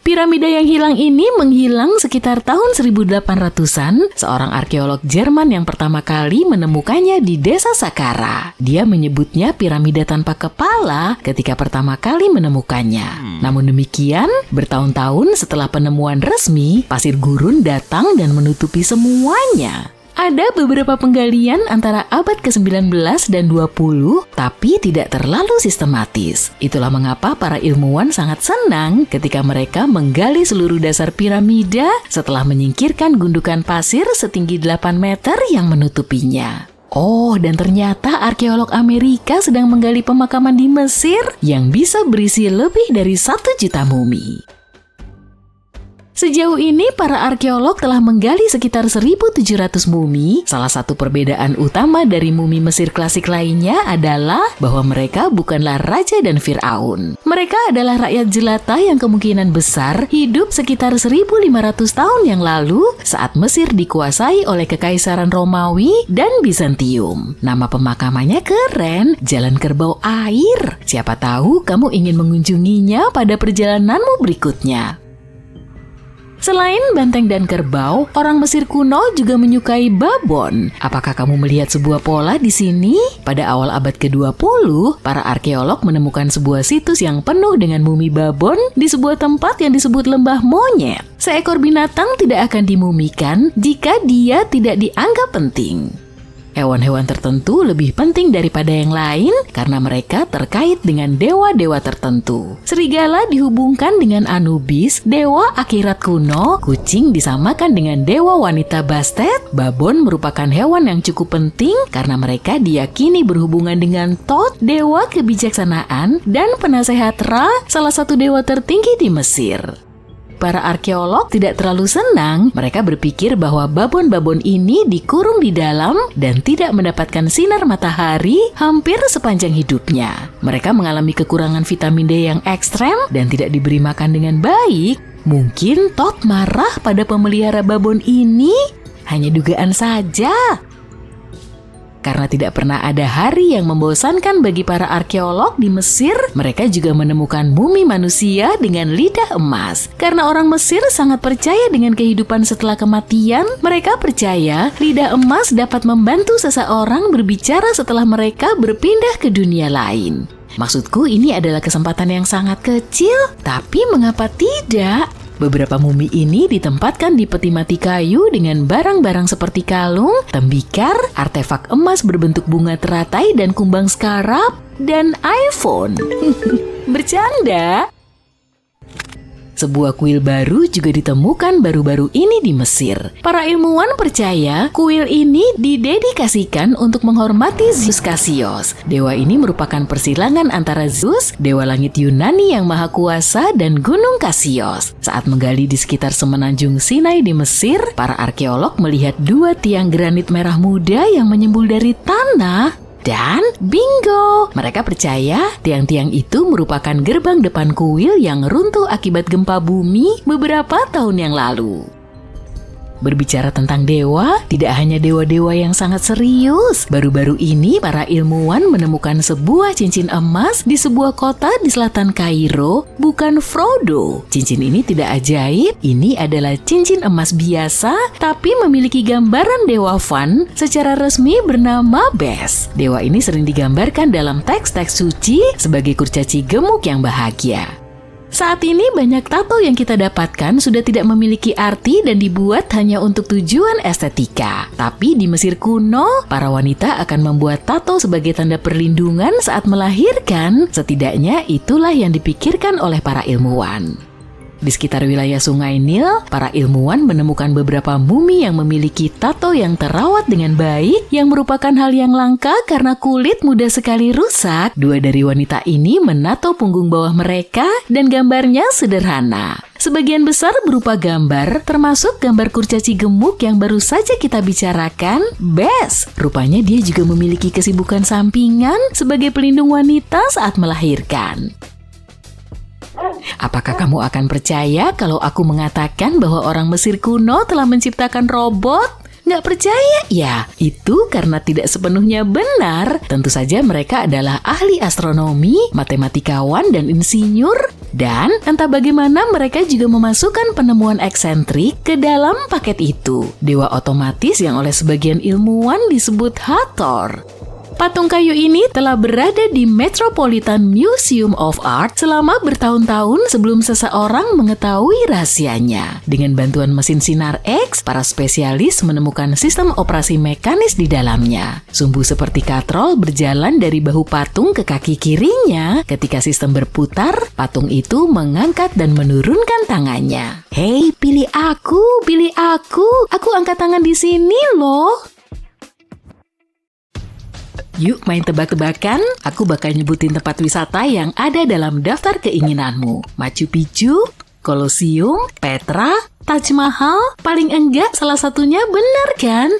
Speaker 2: Piramida yang hilang ini menghilang sekitar tahun 1800-an. Seorang arkeolog Jerman yang pertama kali menemukannya di desa Saqqara. Dia menyebutnya piramida tanpa kepala ketika pertama kali menemukannya. Namun demikian, bertahun-tahun setelah penemuan resmi, pasir gurun datang dan menutupi semuanya. Ada beberapa penggalian antara abad ke-19 dan 20, tapi tidak terlalu sistematis. Itulah mengapa para ilmuwan sangat senang ketika mereka menggali seluruh dasar piramida setelah menyingkirkan gundukan pasir setinggi 8 meter yang menutupinya. Oh, dan ternyata arkeolog Amerika sedang menggali pemakaman di Mesir yang bisa berisi lebih dari 1 juta mumi. Sejauh ini, para arkeolog telah menggali sekitar 1.700 mumi. Salah satu perbedaan utama dari mumi Mesir klasik lainnya adalah bahwa mereka bukanlah raja dan Fir'aun. Mereka adalah rakyat jelata yang kemungkinan besar hidup sekitar 1.500 tahun yang lalu saat Mesir dikuasai oleh Kekaisaran Romawi dan Bizantium. Nama pemakamannya keren, Jalan Kerbau Air. Siapa tahu kamu ingin mengunjunginya pada perjalananmu berikutnya. Selain banteng dan kerbau, orang Mesir kuno juga menyukai babon. Apakah kamu melihat sebuah pola di sini? Pada awal abad ke-20, para arkeolog menemukan sebuah situs yang penuh dengan mumi babon di sebuah tempat yang disebut lembah monyet. Seekor binatang tidak akan dimumikan jika dia tidak dianggap penting. Hewan-hewan tertentu lebih penting daripada yang lain karena mereka terkait dengan dewa-dewa tertentu. Serigala dihubungkan dengan Anubis, dewa akhirat kuno. Kucing disamakan dengan dewa wanita Bastet. Babon merupakan hewan yang cukup penting karena mereka diyakini berhubungan dengan Thoth, dewa kebijaksanaan, dan penasehat Ra, salah satu dewa tertinggi di Mesir. Para arkeolog tidak terlalu senang. Mereka berpikir bahwa babon-babon ini dikurung di dalam dan tidak mendapatkan sinar matahari hampir sepanjang hidupnya. Mereka mengalami kekurangan vitamin D yang ekstrem dan tidak diberi makan dengan baik. Mungkin Thoth marah pada pemelihara babon ini? Hanya dugaan saja. Karena tidak pernah ada hari yang membosankan bagi para arkeolog di Mesir, mereka juga menemukan mumi manusia dengan lidah emas. Karena orang Mesir sangat percaya dengan kehidupan setelah kematian, mereka percaya lidah emas dapat membantu seseorang berbicara setelah mereka berpindah ke dunia lain. Maksudku, ini adalah kesempatan yang sangat kecil, tapi mengapa tidak? Beberapa mumi ini ditempatkan di peti mati kayu dengan barang-barang seperti kalung, tembikar, artefak emas berbentuk bunga teratai dan kumbang skarab, dan iPhone. Bercanda? Sebuah kuil baru juga ditemukan baru-baru ini di Mesir. Para ilmuwan percaya kuil ini didedikasikan untuk menghormati Zeus Cassius. Dewa ini merupakan persilangan antara Zeus, dewa langit Yunani yang maha kuasa, dan Gunung Cassius. Saat menggali di sekitar semenanjung Sinai di Mesir, para arkeolog melihat 2 tiang granit merah muda yang menyembul dari tanah. Dan bingo! Mereka percaya tiang-tiang itu merupakan gerbang depan kuil yang runtuh akibat gempa bumi beberapa tahun yang lalu. Berbicara tentang dewa, tidak hanya dewa-dewa yang sangat serius. Baru-baru ini para ilmuwan menemukan sebuah cincin emas di sebuah kota di selatan Kairo, bukan Frodo. Cincin ini tidak ajaib, ini adalah cincin emas biasa, tapi memiliki gambaran dewa Van secara resmi bernama Bes. Dewa ini sering digambarkan dalam teks-teks suci sebagai kurcaci gemuk yang bahagia. Saat ini banyak tato yang kita dapatkan sudah tidak memiliki arti dan dibuat hanya untuk tujuan estetika. Tapi di Mesir kuno, para wanita akan membuat tato sebagai tanda perlindungan saat melahirkan. Setidaknya itulah yang dipikirkan oleh para ilmuwan. Di sekitar wilayah Sungai Nil, para ilmuwan menemukan beberapa mumi yang memiliki tato yang terawat dengan baik, yang merupakan hal yang langka karena kulit mudah sekali rusak. Dua dari wanita ini menato punggung bawah mereka dan gambarnya sederhana. Sebagian besar berupa gambar, termasuk gambar kurcaci gemuk yang baru saja kita bicarakan, Bes. Rupanya dia juga memiliki kesibukan sampingan sebagai pelindung wanita saat melahirkan. Apakah kamu akan percaya kalau aku mengatakan bahwa orang Mesir kuno telah menciptakan robot? Nggak percaya? Ya, itu karena tidak sepenuhnya benar. Tentu saja mereka adalah ahli astronomi, matematikawan, dan insinyur. Dan entah bagaimana mereka juga memasukkan penemuan eksentrik ke dalam paket itu. Dewa otomatis yang oleh sebagian ilmuwan disebut Hathor. Patung kayu ini telah berada di Metropolitan Museum of Art selama bertahun-tahun sebelum seseorang mengetahui rahasianya. Dengan bantuan mesin sinar X, para spesialis menemukan sistem operasi mekanis di dalamnya. Sumbu seperti katrol berjalan dari bahu patung ke kaki kirinya. Ketika sistem berputar, patung itu mengangkat dan menurunkan tangannya. Hei, pilih aku, pilih aku. Aku angkat tangan di sini loh. Yuk main tebak-tebakan, aku bakal nyebutin tempat wisata yang ada dalam daftar keinginanmu. Machu Picchu, Colosseum, Petra, Taj Mahal, paling enggak salah satunya benar kan?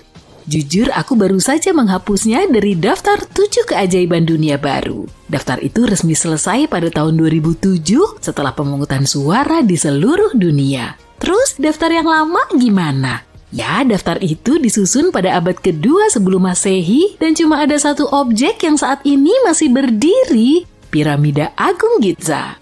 Speaker 2: Jujur aku baru saja menghapusnya dari daftar 7 keajaiban dunia baru. Daftar itu resmi selesai pada tahun 2007 setelah pemungutan suara di seluruh dunia. Terus daftar yang lama gimana? Ya, daftar itu disusun pada abad kedua sebelum Masehi dan cuma ada satu objek yang saat ini masih berdiri, Piramida Agung Giza.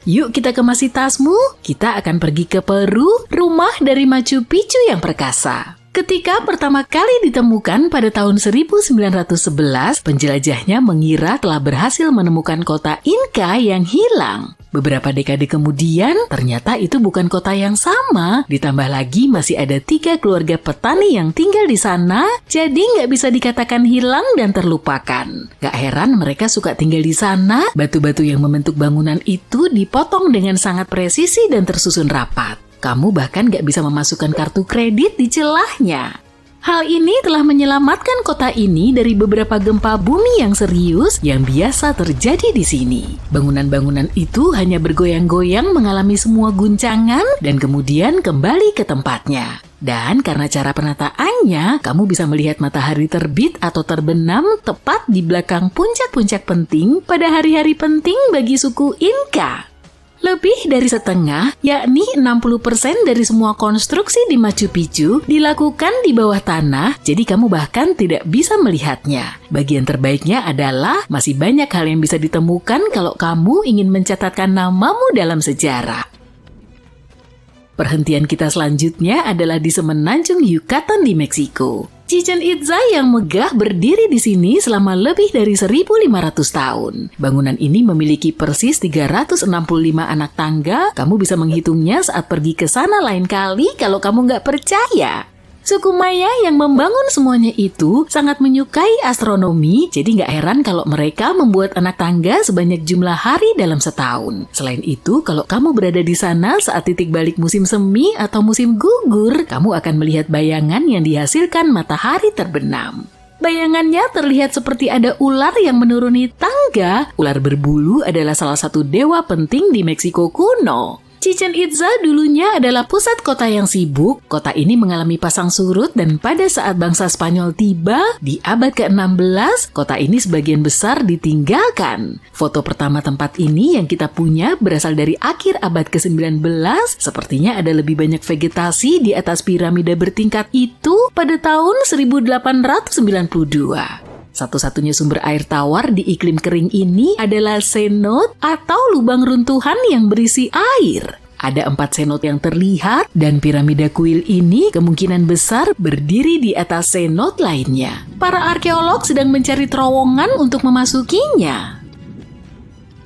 Speaker 2: Yuk kita kemasi tasmu, kita akan pergi ke Peru, rumah dari Machu Picchu yang perkasa. Ketika pertama kali ditemukan pada tahun 1911, penjelajahnya mengira telah berhasil menemukan kota Inca yang hilang. Beberapa dekade kemudian, ternyata itu bukan kota yang sama. Ditambah lagi masih ada 3 keluarga petani yang tinggal di sana, jadi nggak bisa dikatakan hilang dan terlupakan. Gak heran mereka suka tinggal di sana, batu-batu yang membentuk bangunan itu dipotong dengan sangat presisi dan tersusun rapat. Kamu bahkan gak bisa memasukkan kartu kredit di celahnya. Hal ini telah menyelamatkan kota ini dari beberapa gempa bumi yang serius yang biasa terjadi di sini. Bangunan-bangunan itu hanya bergoyang-goyang mengalami semua guncangan dan kemudian kembali ke tempatnya. Dan karena cara penataannya, kamu bisa melihat matahari terbit atau terbenam tepat di belakang puncak-puncak penting pada hari-hari penting bagi suku Inca. Lebih dari setengah, yakni 60% dari semua konstruksi di Machu Picchu dilakukan di bawah tanah, jadi kamu bahkan tidak bisa melihatnya. Bagian terbaiknya adalah masih banyak hal yang bisa ditemukan kalau kamu ingin mencatatkan namamu dalam sejarah. Perhentian kita selanjutnya adalah di semenanjung Yucatan di Meksiko. Chichén Itzá yang megah berdiri di sini selama lebih dari 1.500 tahun. Bangunan ini memiliki persis 365 anak tangga. Kamu bisa menghitungnya saat pergi ke sana lain kali kalau kamu nggak percaya. Suku Maya yang membangun semuanya itu sangat menyukai astronomi, jadi nggak heran kalau mereka membuat anak tangga sebanyak jumlah hari dalam setahun. Selain itu, kalau kamu berada di sana saat titik balik musim semi atau musim gugur, kamu akan melihat bayangan yang dihasilkan matahari terbenam. Bayangannya terlihat seperti ada ular yang menuruni tangga. Ular berbulu adalah salah satu dewa penting di Meksiko kuno. Chichen Itza dulunya adalah pusat kota yang sibuk. Kota ini mengalami pasang surut dan pada saat bangsa Spanyol tiba di abad ke-16, kota ini sebagian besar ditinggalkan. Foto pertama tempat ini yang kita punya berasal dari akhir abad ke-19. Sepertinya ada lebih banyak vegetasi di atas piramida bertingkat itu pada tahun 1892. Satu-satunya sumber air tawar di iklim kering ini adalah cenote atau lubang runtuhan yang berisi air. Ada 4 cenote yang terlihat dan piramida kuil ini kemungkinan besar berdiri di atas cenote lainnya. Para arkeolog sedang mencari terowongan untuk memasukinya.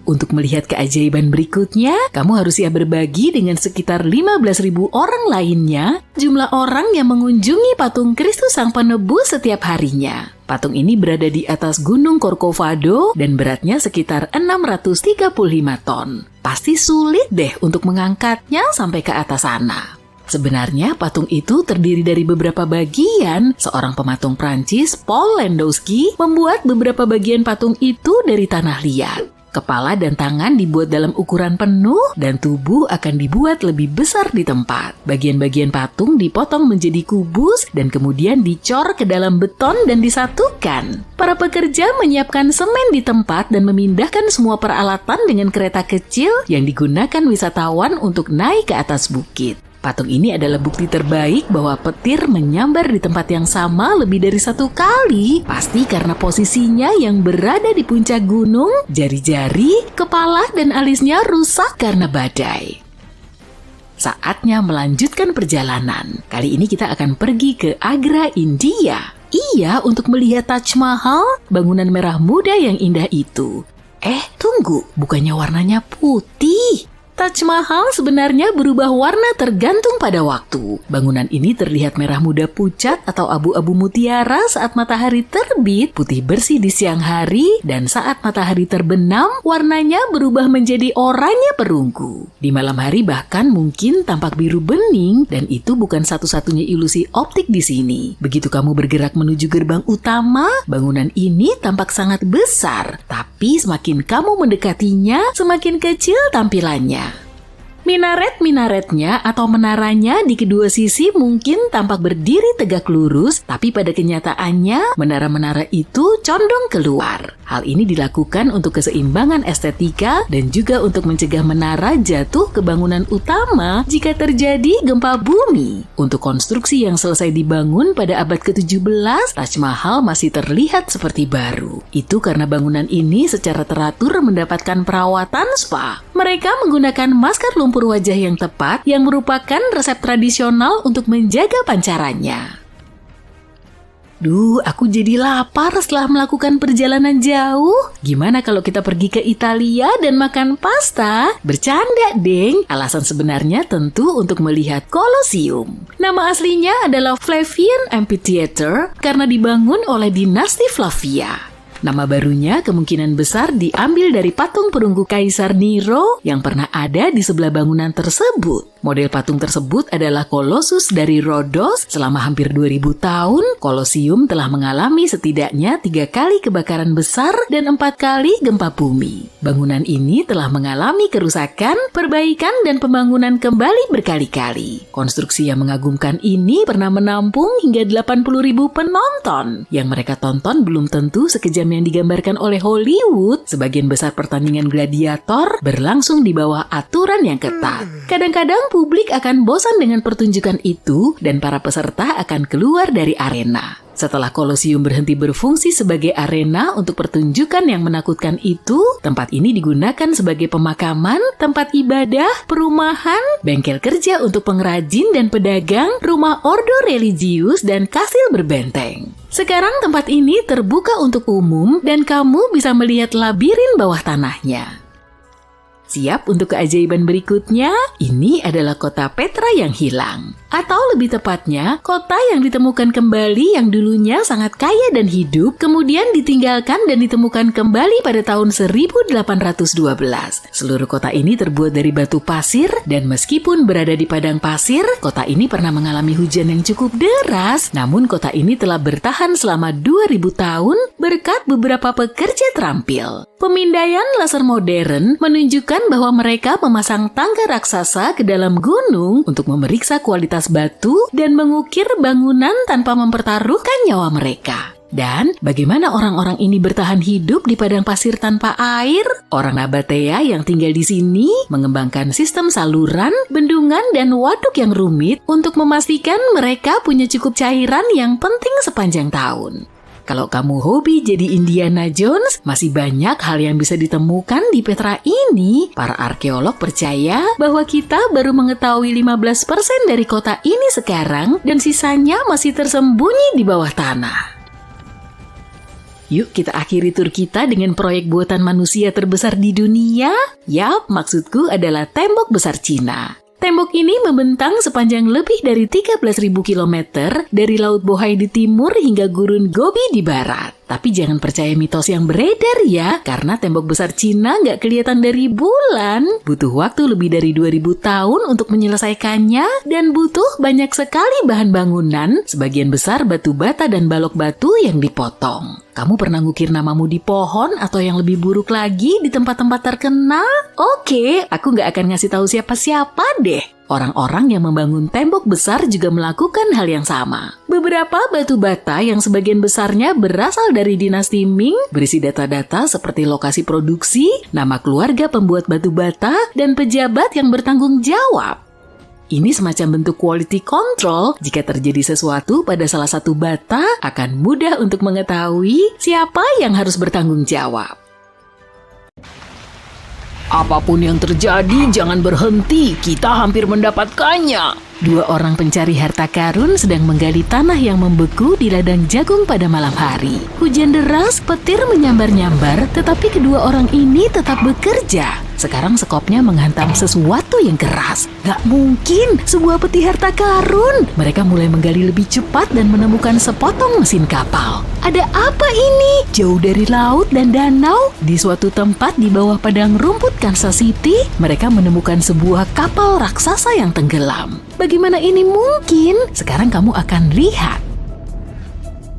Speaker 2: Untuk melihat keajaiban berikutnya, kamu harus siap berbagi dengan sekitar 15.000 orang lainnya, jumlah orang yang mengunjungi patung Kristus Sang Penebus setiap harinya. Patung ini berada di atas Gunung Corcovado dan beratnya sekitar 635 ton. Pasti sulit deh untuk mengangkatnya sampai ke atas sana. Sebenarnya patung itu terdiri dari beberapa bagian. Seorang pematung Prancis, Paul Landowski, membuat beberapa bagian patung itu dari tanah liat. Kepala dan tangan dibuat dalam ukuran penuh dan tubuh akan dibuat lebih besar di tempat. Bagian-bagian patung dipotong menjadi kubus dan kemudian dicor ke dalam beton dan disatukan. Para pekerja menyiapkan semen di tempat dan memindahkan semua peralatan dengan kereta kecil yang digunakan wisatawan untuk naik ke atas bukit. Patung ini adalah bukti terbaik bahwa petir menyambar di tempat yang sama lebih dari 1 kali. Pasti karena posisinya yang berada di puncak gunung, jari-jari, kepala, dan alisnya rusak karena badai. Saatnya melanjutkan perjalanan. Kali ini kita akan pergi ke Agra, India. Iya, untuk melihat Taj Mahal, bangunan merah muda yang indah itu. Tunggu, bukannya warnanya putih? Taj Mahal sebenarnya berubah warna tergantung pada waktu. Bangunan ini terlihat merah muda pucat atau abu-abu mutiara saat matahari terbit, putih bersih di siang hari, dan saat matahari terbenam, warnanya berubah menjadi oranye perunggu. Di malam hari bahkan mungkin tampak biru bening, dan itu bukan satu-satunya ilusi optik di sini. Begitu kamu bergerak menuju gerbang utama, bangunan ini tampak sangat besar, tapi semakin kamu mendekatinya, semakin kecil tampilannya. Minaret-minaretnya atau menaranya di kedua sisi mungkin tampak berdiri tegak lurus, tapi pada kenyataannya menara-menara itu condong keluar. Hal ini dilakukan untuk keseimbangan estetika dan juga untuk mencegah menara jatuh ke bangunan utama jika terjadi gempa bumi. Untuk konstruksi yang selesai dibangun pada abad ke-17, Taj Mahal masih terlihat seperti baru. Itu karena bangunan ini secara teratur mendapatkan perawatan spa. Mereka menggunakan masker lumpur wajah yang tepat yang merupakan resep tradisional untuk menjaga pancarannya. Aku jadi lapar setelah melakukan perjalanan jauh. Gimana kalau kita pergi ke Italia dan makan pasta? Bercanda, deng. Alasan sebenarnya tentu untuk melihat Colosseum. Nama aslinya adalah Flavian Amphitheater karena dibangun oleh dinasti Flavia. Nama barunya kemungkinan besar diambil dari patung perunggu Kaisar Nero yang pernah ada di sebelah bangunan tersebut. Model patung tersebut adalah Colossus dari Rhodos. Selama hampir 2000 tahun, Colosseum telah mengalami setidaknya 3 kali kebakaran besar dan 4 kali gempa bumi. Bangunan ini telah mengalami kerusakan, perbaikan, dan pembangunan kembali berkali-kali. Konstruksi yang mengagumkan ini pernah menampung hingga 80.000 penonton. Yang mereka tonton belum tentu sekejam yang digambarkan oleh Hollywood. Sebagian besar pertandingan gladiator berlangsung di bawah aturan yang ketat. Kadang-kadang publik akan bosan dengan pertunjukan itu dan para peserta akan keluar dari arena. Setelah Colosseum berhenti berfungsi sebagai arena untuk pertunjukan yang menakutkan itu, tempat ini digunakan sebagai pemakaman, tempat ibadah, perumahan, bengkel kerja untuk pengrajin dan pedagang, rumah ordo religius, dan kastil berbenteng. Sekarang tempat ini terbuka untuk umum dan kamu bisa melihat labirin bawah tanahnya. Siap untuk keajaiban berikutnya? Ini adalah kota Petra yang hilang. Atau lebih tepatnya, kota yang ditemukan kembali yang dulunya sangat kaya dan hidup, kemudian ditinggalkan dan ditemukan kembali pada tahun 1812. Seluruh kota ini terbuat dari batu pasir, dan meskipun berada di padang pasir, kota ini pernah mengalami hujan yang cukup deras, namun kota ini telah bertahan selama 2000 tahun berkat beberapa pekerja terampil. Pemindaian laser modern menunjukkan menceritakan bahwa mereka memasang tangga raksasa ke dalam gunung untuk memeriksa kualitas batu dan mengukir bangunan tanpa mempertaruhkan nyawa mereka. Dan bagaimana orang-orang ini bertahan hidup di padang pasir tanpa air? Orang Nabatea yang tinggal di sini mengembangkan sistem saluran, bendungan, dan waduk yang rumit untuk memastikan mereka punya cukup cairan yang penting sepanjang tahun. Kalau kamu hobi jadi Indiana Jones, masih banyak hal yang bisa ditemukan di Petra ini. Para arkeolog percaya bahwa kita baru mengetahui 15% dari kota ini sekarang dan sisanya masih tersembunyi di bawah tanah. Yuk kita akhiri tur kita dengan proyek buatan manusia terbesar di dunia. Yap, maksudku adalah tembok besar Cina. Tembok ini membentang sepanjang lebih dari 13.000 km dari Laut Bohai di timur hingga Gurun Gobi di barat. Tapi jangan percaya mitos yang beredar ya, karena tembok besar Cina nggak kelihatan dari bulan. Butuh waktu lebih dari 2000 tahun untuk menyelesaikannya dan butuh banyak sekali bahan bangunan, sebagian besar batu bata dan balok batu yang dipotong. Kamu pernah ngukir namamu di pohon atau yang lebih buruk lagi di tempat-tempat terkenal? Oke, aku nggak akan ngasih tahu siapa-siapa deh. Orang-orang yang membangun tembok besar juga melakukan hal yang sama. Beberapa batu bata yang sebagian besarnya berasal dari dinasti Ming berisi data-data seperti lokasi produksi, nama keluarga pembuat batu bata, dan pejabat yang bertanggung jawab. Ini semacam bentuk quality control. Jika terjadi sesuatu pada salah satu bata, akan mudah untuk mengetahui siapa yang harus bertanggung jawab. Apapun yang terjadi, jangan berhenti. Kita hampir mendapatkannya. Dua orang pencari harta karun sedang menggali tanah yang membeku di ladang jagung pada malam hari. Hujan deras, petir menyambar-nyambar, tetapi kedua orang ini tetap bekerja. Sekarang sekopnya menghantam sesuatu yang keras. Gak mungkin, sebuah peti harta karun. Mereka mulai menggali lebih cepat dan menemukan sepotong mesin kapal. Ada apa ini? Jauh dari laut dan danau, di suatu tempat di bawah padang rumput Kansas City, mereka menemukan sebuah kapal raksasa yang tenggelam. Bagaimana ini mungkin? Sekarang kamu akan lihat.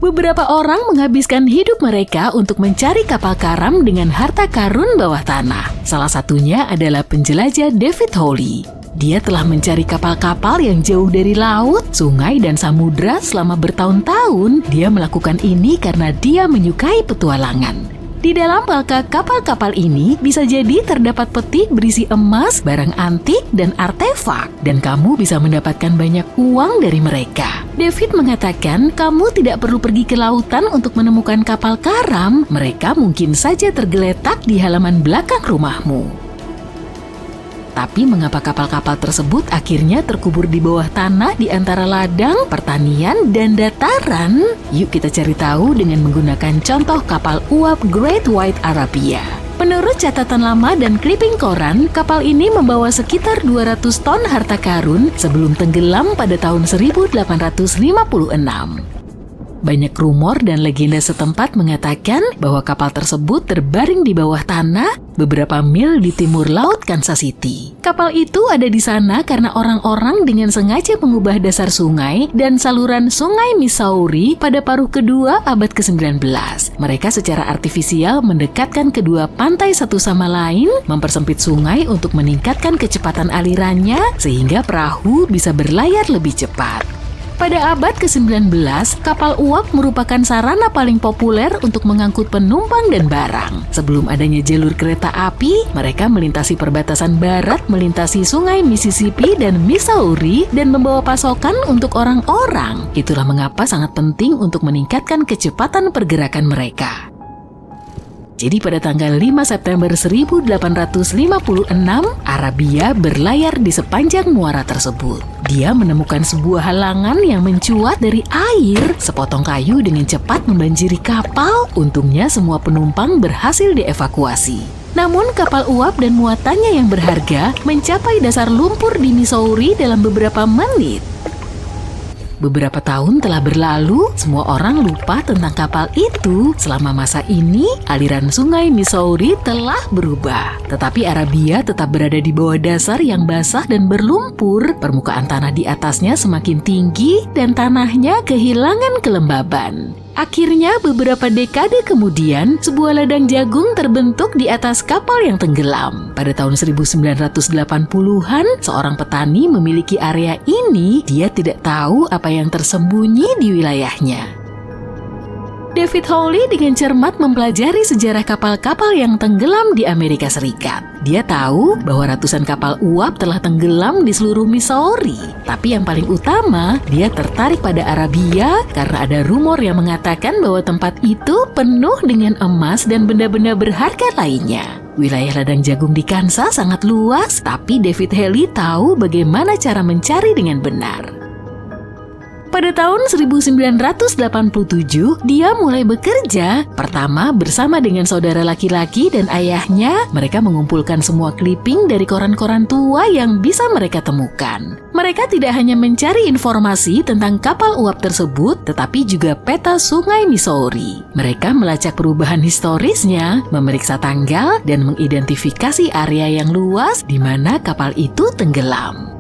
Speaker 2: Beberapa orang menghabiskan hidup mereka untuk mencari kapal karam dengan harta karun bawah tanah. Salah satunya adalah penjelajah David Hawley. Dia telah mencari kapal-kapal yang jauh dari laut, sungai, dan samudra selama bertahun-tahun. Dia melakukan ini karena dia menyukai petualangan. Di dalam balka kapal-kapal ini bisa jadi terdapat peti berisi emas, barang antik, dan artefak. Dan kamu bisa mendapatkan banyak uang dari mereka. David mengatakan kamu tidak perlu pergi ke lautan untuk menemukan kapal karam. Mereka mungkin saja tergeletak di halaman belakang rumahmu. Tapi mengapa kapal-kapal tersebut akhirnya terkubur di bawah tanah di antara ladang, pertanian, dan dataran? Yuk kita cari tahu dengan menggunakan contoh kapal uap Great White Arabia. Menurut catatan lama dan clipping koran, kapal ini membawa sekitar 200 ton harta karun sebelum tenggelam pada tahun 1856. Banyak rumor dan legenda setempat mengatakan bahwa kapal tersebut terbaring di bawah tanah beberapa mil di timur laut Kansas City. Kapal itu ada di sana karena orang-orang dengan sengaja mengubah dasar sungai dan saluran sungai Missouri pada paruh kedua abad ke-19. Mereka secara artifisial mendekatkan kedua pantai satu sama lain, mempersempit sungai untuk meningkatkan kecepatan alirannya sehingga perahu bisa berlayar lebih cepat. Pada abad ke-19, kapal uap merupakan sarana paling populer untuk mengangkut penumpang dan barang. Sebelum adanya jalur kereta api, mereka melintasi perbatasan barat, melintasi sungai Mississippi dan Missouri, dan membawa pasokan untuk orang-orang. Itulah mengapa sangat penting untuk meningkatkan kecepatan pergerakan mereka. Jadi pada tanggal 5 September 1856, Arabia berlayar di sepanjang muara tersebut. Dia menemukan sebuah halangan yang mencuat dari air. Sepotong kayu dengan cepat membanjiri kapal. Untungnya semua penumpang berhasil dievakuasi. Namun kapal uap dan muatannya yang berharga mencapai dasar lumpur di Missouri dalam beberapa menit. Beberapa tahun telah berlalu, semua orang lupa tentang kapal itu. Selama masa ini, aliran sungai Missouri telah berubah. Tetapi Arabia tetap berada di bawah dasar yang basah dan berlumpur. Permukaan tanah di atasnya semakin tinggi dan tanahnya kehilangan kelembaban. Akhirnya beberapa dekade kemudian, sebuah ladang jagung terbentuk di atas kapal yang tenggelam. Pada tahun 1980-an, seorang petani memiliki area ini. Dia tidak tahu apa yang tersembunyi di wilayahnya. David Hawley dengan cermat mempelajari sejarah kapal-kapal yang tenggelam di Amerika Serikat. Dia tahu bahwa ratusan kapal uap telah tenggelam di seluruh Missouri. Tapi yang paling utama, dia tertarik pada Arabia karena ada rumor yang mengatakan bahwa tempat itu penuh dengan emas dan benda-benda berharga lainnya. Wilayah ladang jagung di Kansas sangat luas, tapi David Hawley tahu bagaimana cara mencari dengan benar. Pada tahun 1987, dia mulai bekerja. Pertama, bersama dengan saudara laki-laki dan ayahnya, mereka mengumpulkan semua clipping dari koran-koran tua yang bisa mereka temukan. Mereka tidak hanya mencari informasi tentang kapal uap tersebut, tetapi juga peta sungai Missouri. Mereka melacak perubahan historisnya, memeriksa tanggal, dan mengidentifikasi area yang luas di mana kapal itu tenggelam.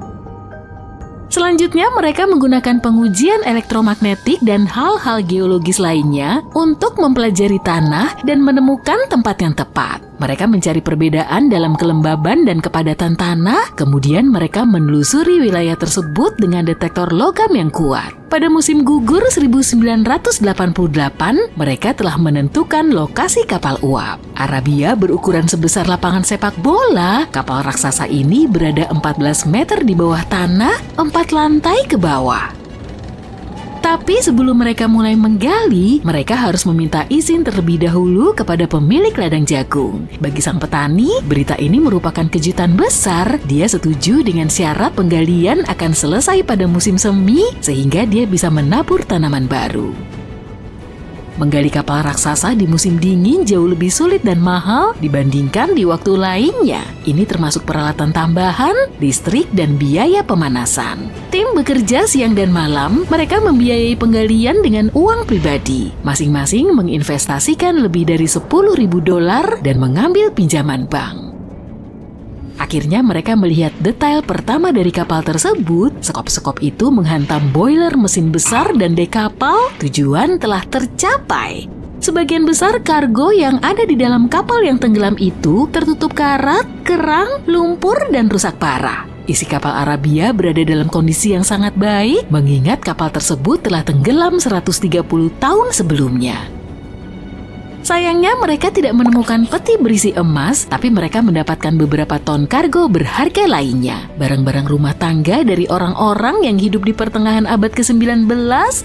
Speaker 2: Selanjutnya, mereka menggunakan pengujian elektromagnetik dan hal-hal geologis lainnya untuk mempelajari tanah dan menemukan tempat yang tepat. Mereka mencari perbedaan dalam kelembaban dan kepadatan tanah, kemudian mereka menelusuri wilayah tersebut dengan detektor logam yang kuat. Pada musim gugur 1988, mereka telah menentukan lokasi kapal uap. Arabia berukuran sebesar lapangan sepak bola. Kapal raksasa ini berada 14 meter di bawah tanah, 4 lantai ke bawah. Tapi sebelum mereka mulai menggali, mereka harus meminta izin terlebih dahulu kepada pemilik ladang jagung. Bagi sang petani, berita ini merupakan kejutan besar. Dia setuju dengan syarat penggalian akan selesai pada musim semi, sehingga dia bisa menabur tanaman baru. Menggali kapal raksasa di musim dingin jauh lebih sulit dan mahal dibandingkan di waktu lainnya. Ini termasuk peralatan tambahan, listrik, dan biaya pemanasan. Tim bekerja siang dan malam, mereka membiayai penggalian dengan uang pribadi. Masing-masing menginvestasikan lebih dari $10.000 dan mengambil pinjaman bank. Akhirnya mereka melihat detail pertama dari kapal tersebut. Sekop-sekop itu menghantam boiler mesin besar dan dek kapal. Tujuan telah tercapai. Sebagian besar kargo yang ada di dalam kapal yang tenggelam itu tertutup karat, kerang, lumpur, dan rusak parah. Isi kapal Arabia berada dalam kondisi yang sangat baik, mengingat kapal tersebut telah tenggelam 130 tahun sebelumnya. Sayangnya mereka tidak menemukan peti berisi emas, tapi mereka mendapatkan beberapa ton kargo berharga lainnya. Barang-barang rumah tangga dari orang-orang yang hidup di pertengahan abad ke-19,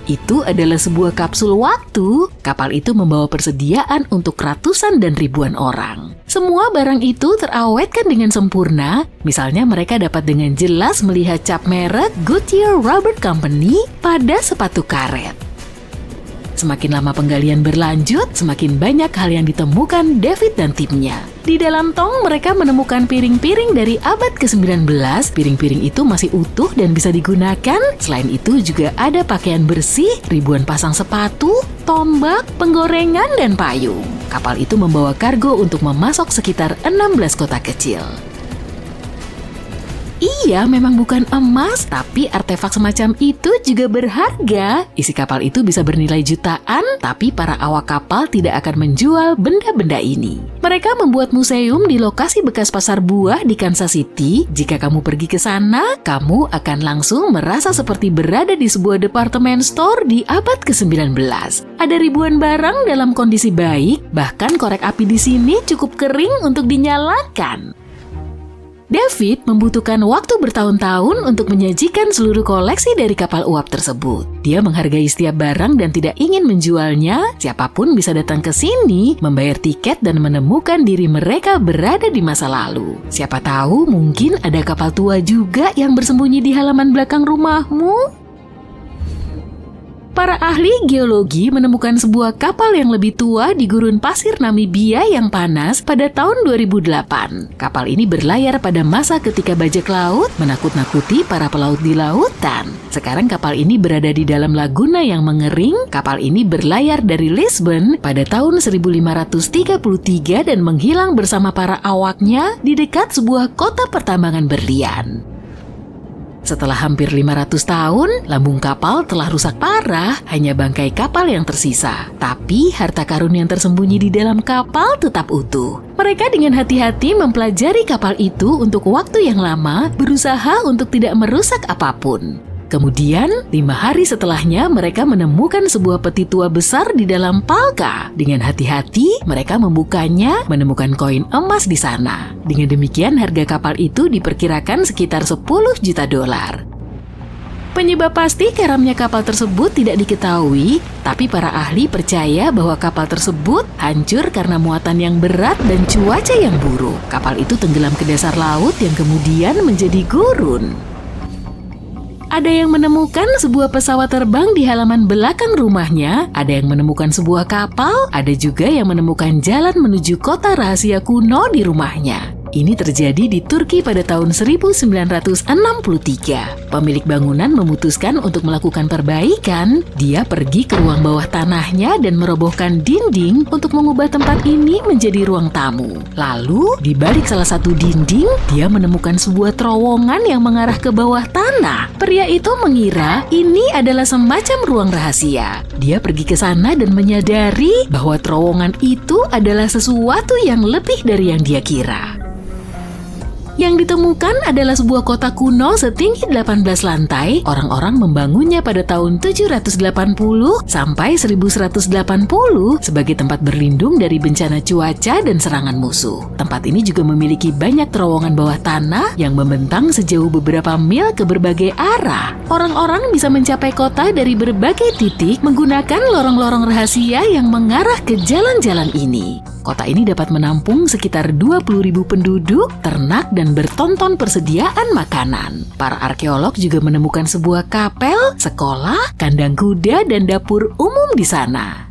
Speaker 2: itu adalah sebuah kapsul waktu. Kapal itu membawa persediaan untuk ratusan dan ribuan orang. Semua barang itu terawetkan dengan sempurna. Misalnya mereka dapat dengan jelas melihat cap merek Goodyear Rubber Company pada sepatu karet. Semakin lama penggalian berlanjut, semakin banyak hal yang ditemukan David dan timnya. Di dalam tong mereka menemukan piring-piring dari abad ke-19. Piring-piring itu masih utuh dan bisa digunakan. Selain itu juga ada pakaian bersih, ribuan pasang sepatu, tombak, penggorengan, dan payung. Kapal itu membawa kargo untuk memasok sekitar 16 kota kecil. Iya, memang bukan emas, tapi artefak semacam itu juga berharga. Isi kapal itu bisa bernilai jutaan, tapi para awak kapal tidak akan menjual benda-benda ini. Mereka membuat museum di lokasi bekas pasar buah di Kansas City. Jika kamu pergi ke sana, kamu akan langsung merasa seperti berada di sebuah departemen store di abad ke-19. Ada ribuan barang dalam kondisi baik, bahkan korek api di sini cukup kering untuk dinyalakan. David membutuhkan waktu bertahun-tahun untuk menyajikan seluruh koleksi dari kapal uap tersebut. Dia menghargai setiap barang dan tidak ingin menjualnya. Siapapun bisa datang ke sini, membayar tiket dan menemukan diri mereka berada di masa lalu. Siapa tahu mungkin ada kapal tua juga yang bersembunyi di halaman belakang rumahmu. Para ahli geologi menemukan sebuah kapal yang lebih tua di gurun pasir Namibia yang panas pada tahun 2008. Kapal ini berlayar pada masa ketika bajak laut menakut-nakuti para pelaut di lautan. Sekarang kapal ini berada di dalam laguna yang mengering. Kapal ini berlayar dari Lisbon pada tahun 1533 dan menghilang bersama para awaknya di dekat sebuah kota pertambangan berlian. Setelah hampir 500 tahun, lambung kapal telah rusak parah, hanya bangkai kapal yang tersisa. Tapi harta karun yang tersembunyi di dalam kapal tetap utuh. Mereka dengan hati-hati mempelajari kapal itu untuk waktu yang lama, berusaha untuk tidak merusak apapun. Kemudian, 5 hari setelahnya mereka menemukan sebuah peti tua besar di dalam palka. Dengan hati-hati, mereka membukanya, menemukan koin emas di sana. Dengan demikian, harga kapal itu diperkirakan sekitar 10 juta dolar. Penyebab pasti karamnya kapal tersebut tidak diketahui, tapi para ahli percaya bahwa kapal tersebut hancur karena muatan yang berat dan cuaca yang buruk. Kapal itu tenggelam ke dasar laut yang kemudian menjadi gurun. Ada yang menemukan sebuah pesawat terbang di halaman belakang rumahnya, ada yang menemukan sebuah kapal, ada juga yang menemukan jalan menuju kota rahasia kuno di rumahnya. Ini terjadi di Turki pada tahun 1963. Pemilik bangunan memutuskan untuk melakukan perbaikan. Dia pergi ke ruang bawah tanahnya dan merobohkan dinding untuk mengubah tempat ini menjadi ruang tamu. Lalu, di balik salah satu dinding, dia menemukan sebuah terowongan yang mengarah ke bawah tanah. Pria itu mengira ini adalah semacam ruang rahasia. Dia pergi ke sana dan menyadari bahwa terowongan itu adalah sesuatu yang lebih dari yang dia kira. Yang ditemukan adalah sebuah kota kuno setinggi 18 lantai. Orang-orang membangunnya pada tahun 780 sampai 1180 sebagai tempat berlindung dari bencana cuaca dan serangan musuh. Tempat ini juga memiliki banyak terowongan bawah tanah yang membentang sejauh beberapa mil ke berbagai arah. Orang-orang bisa mencapai kota dari berbagai titik menggunakan lorong-lorong rahasia yang mengarah ke jalan-jalan ini. Kota ini dapat menampung sekitar 20.000 penduduk, ternak, dan bertonton persediaan makanan. Para arkeolog juga menemukan sebuah kapel, sekolah, kandang kuda, dan dapur umum di sana.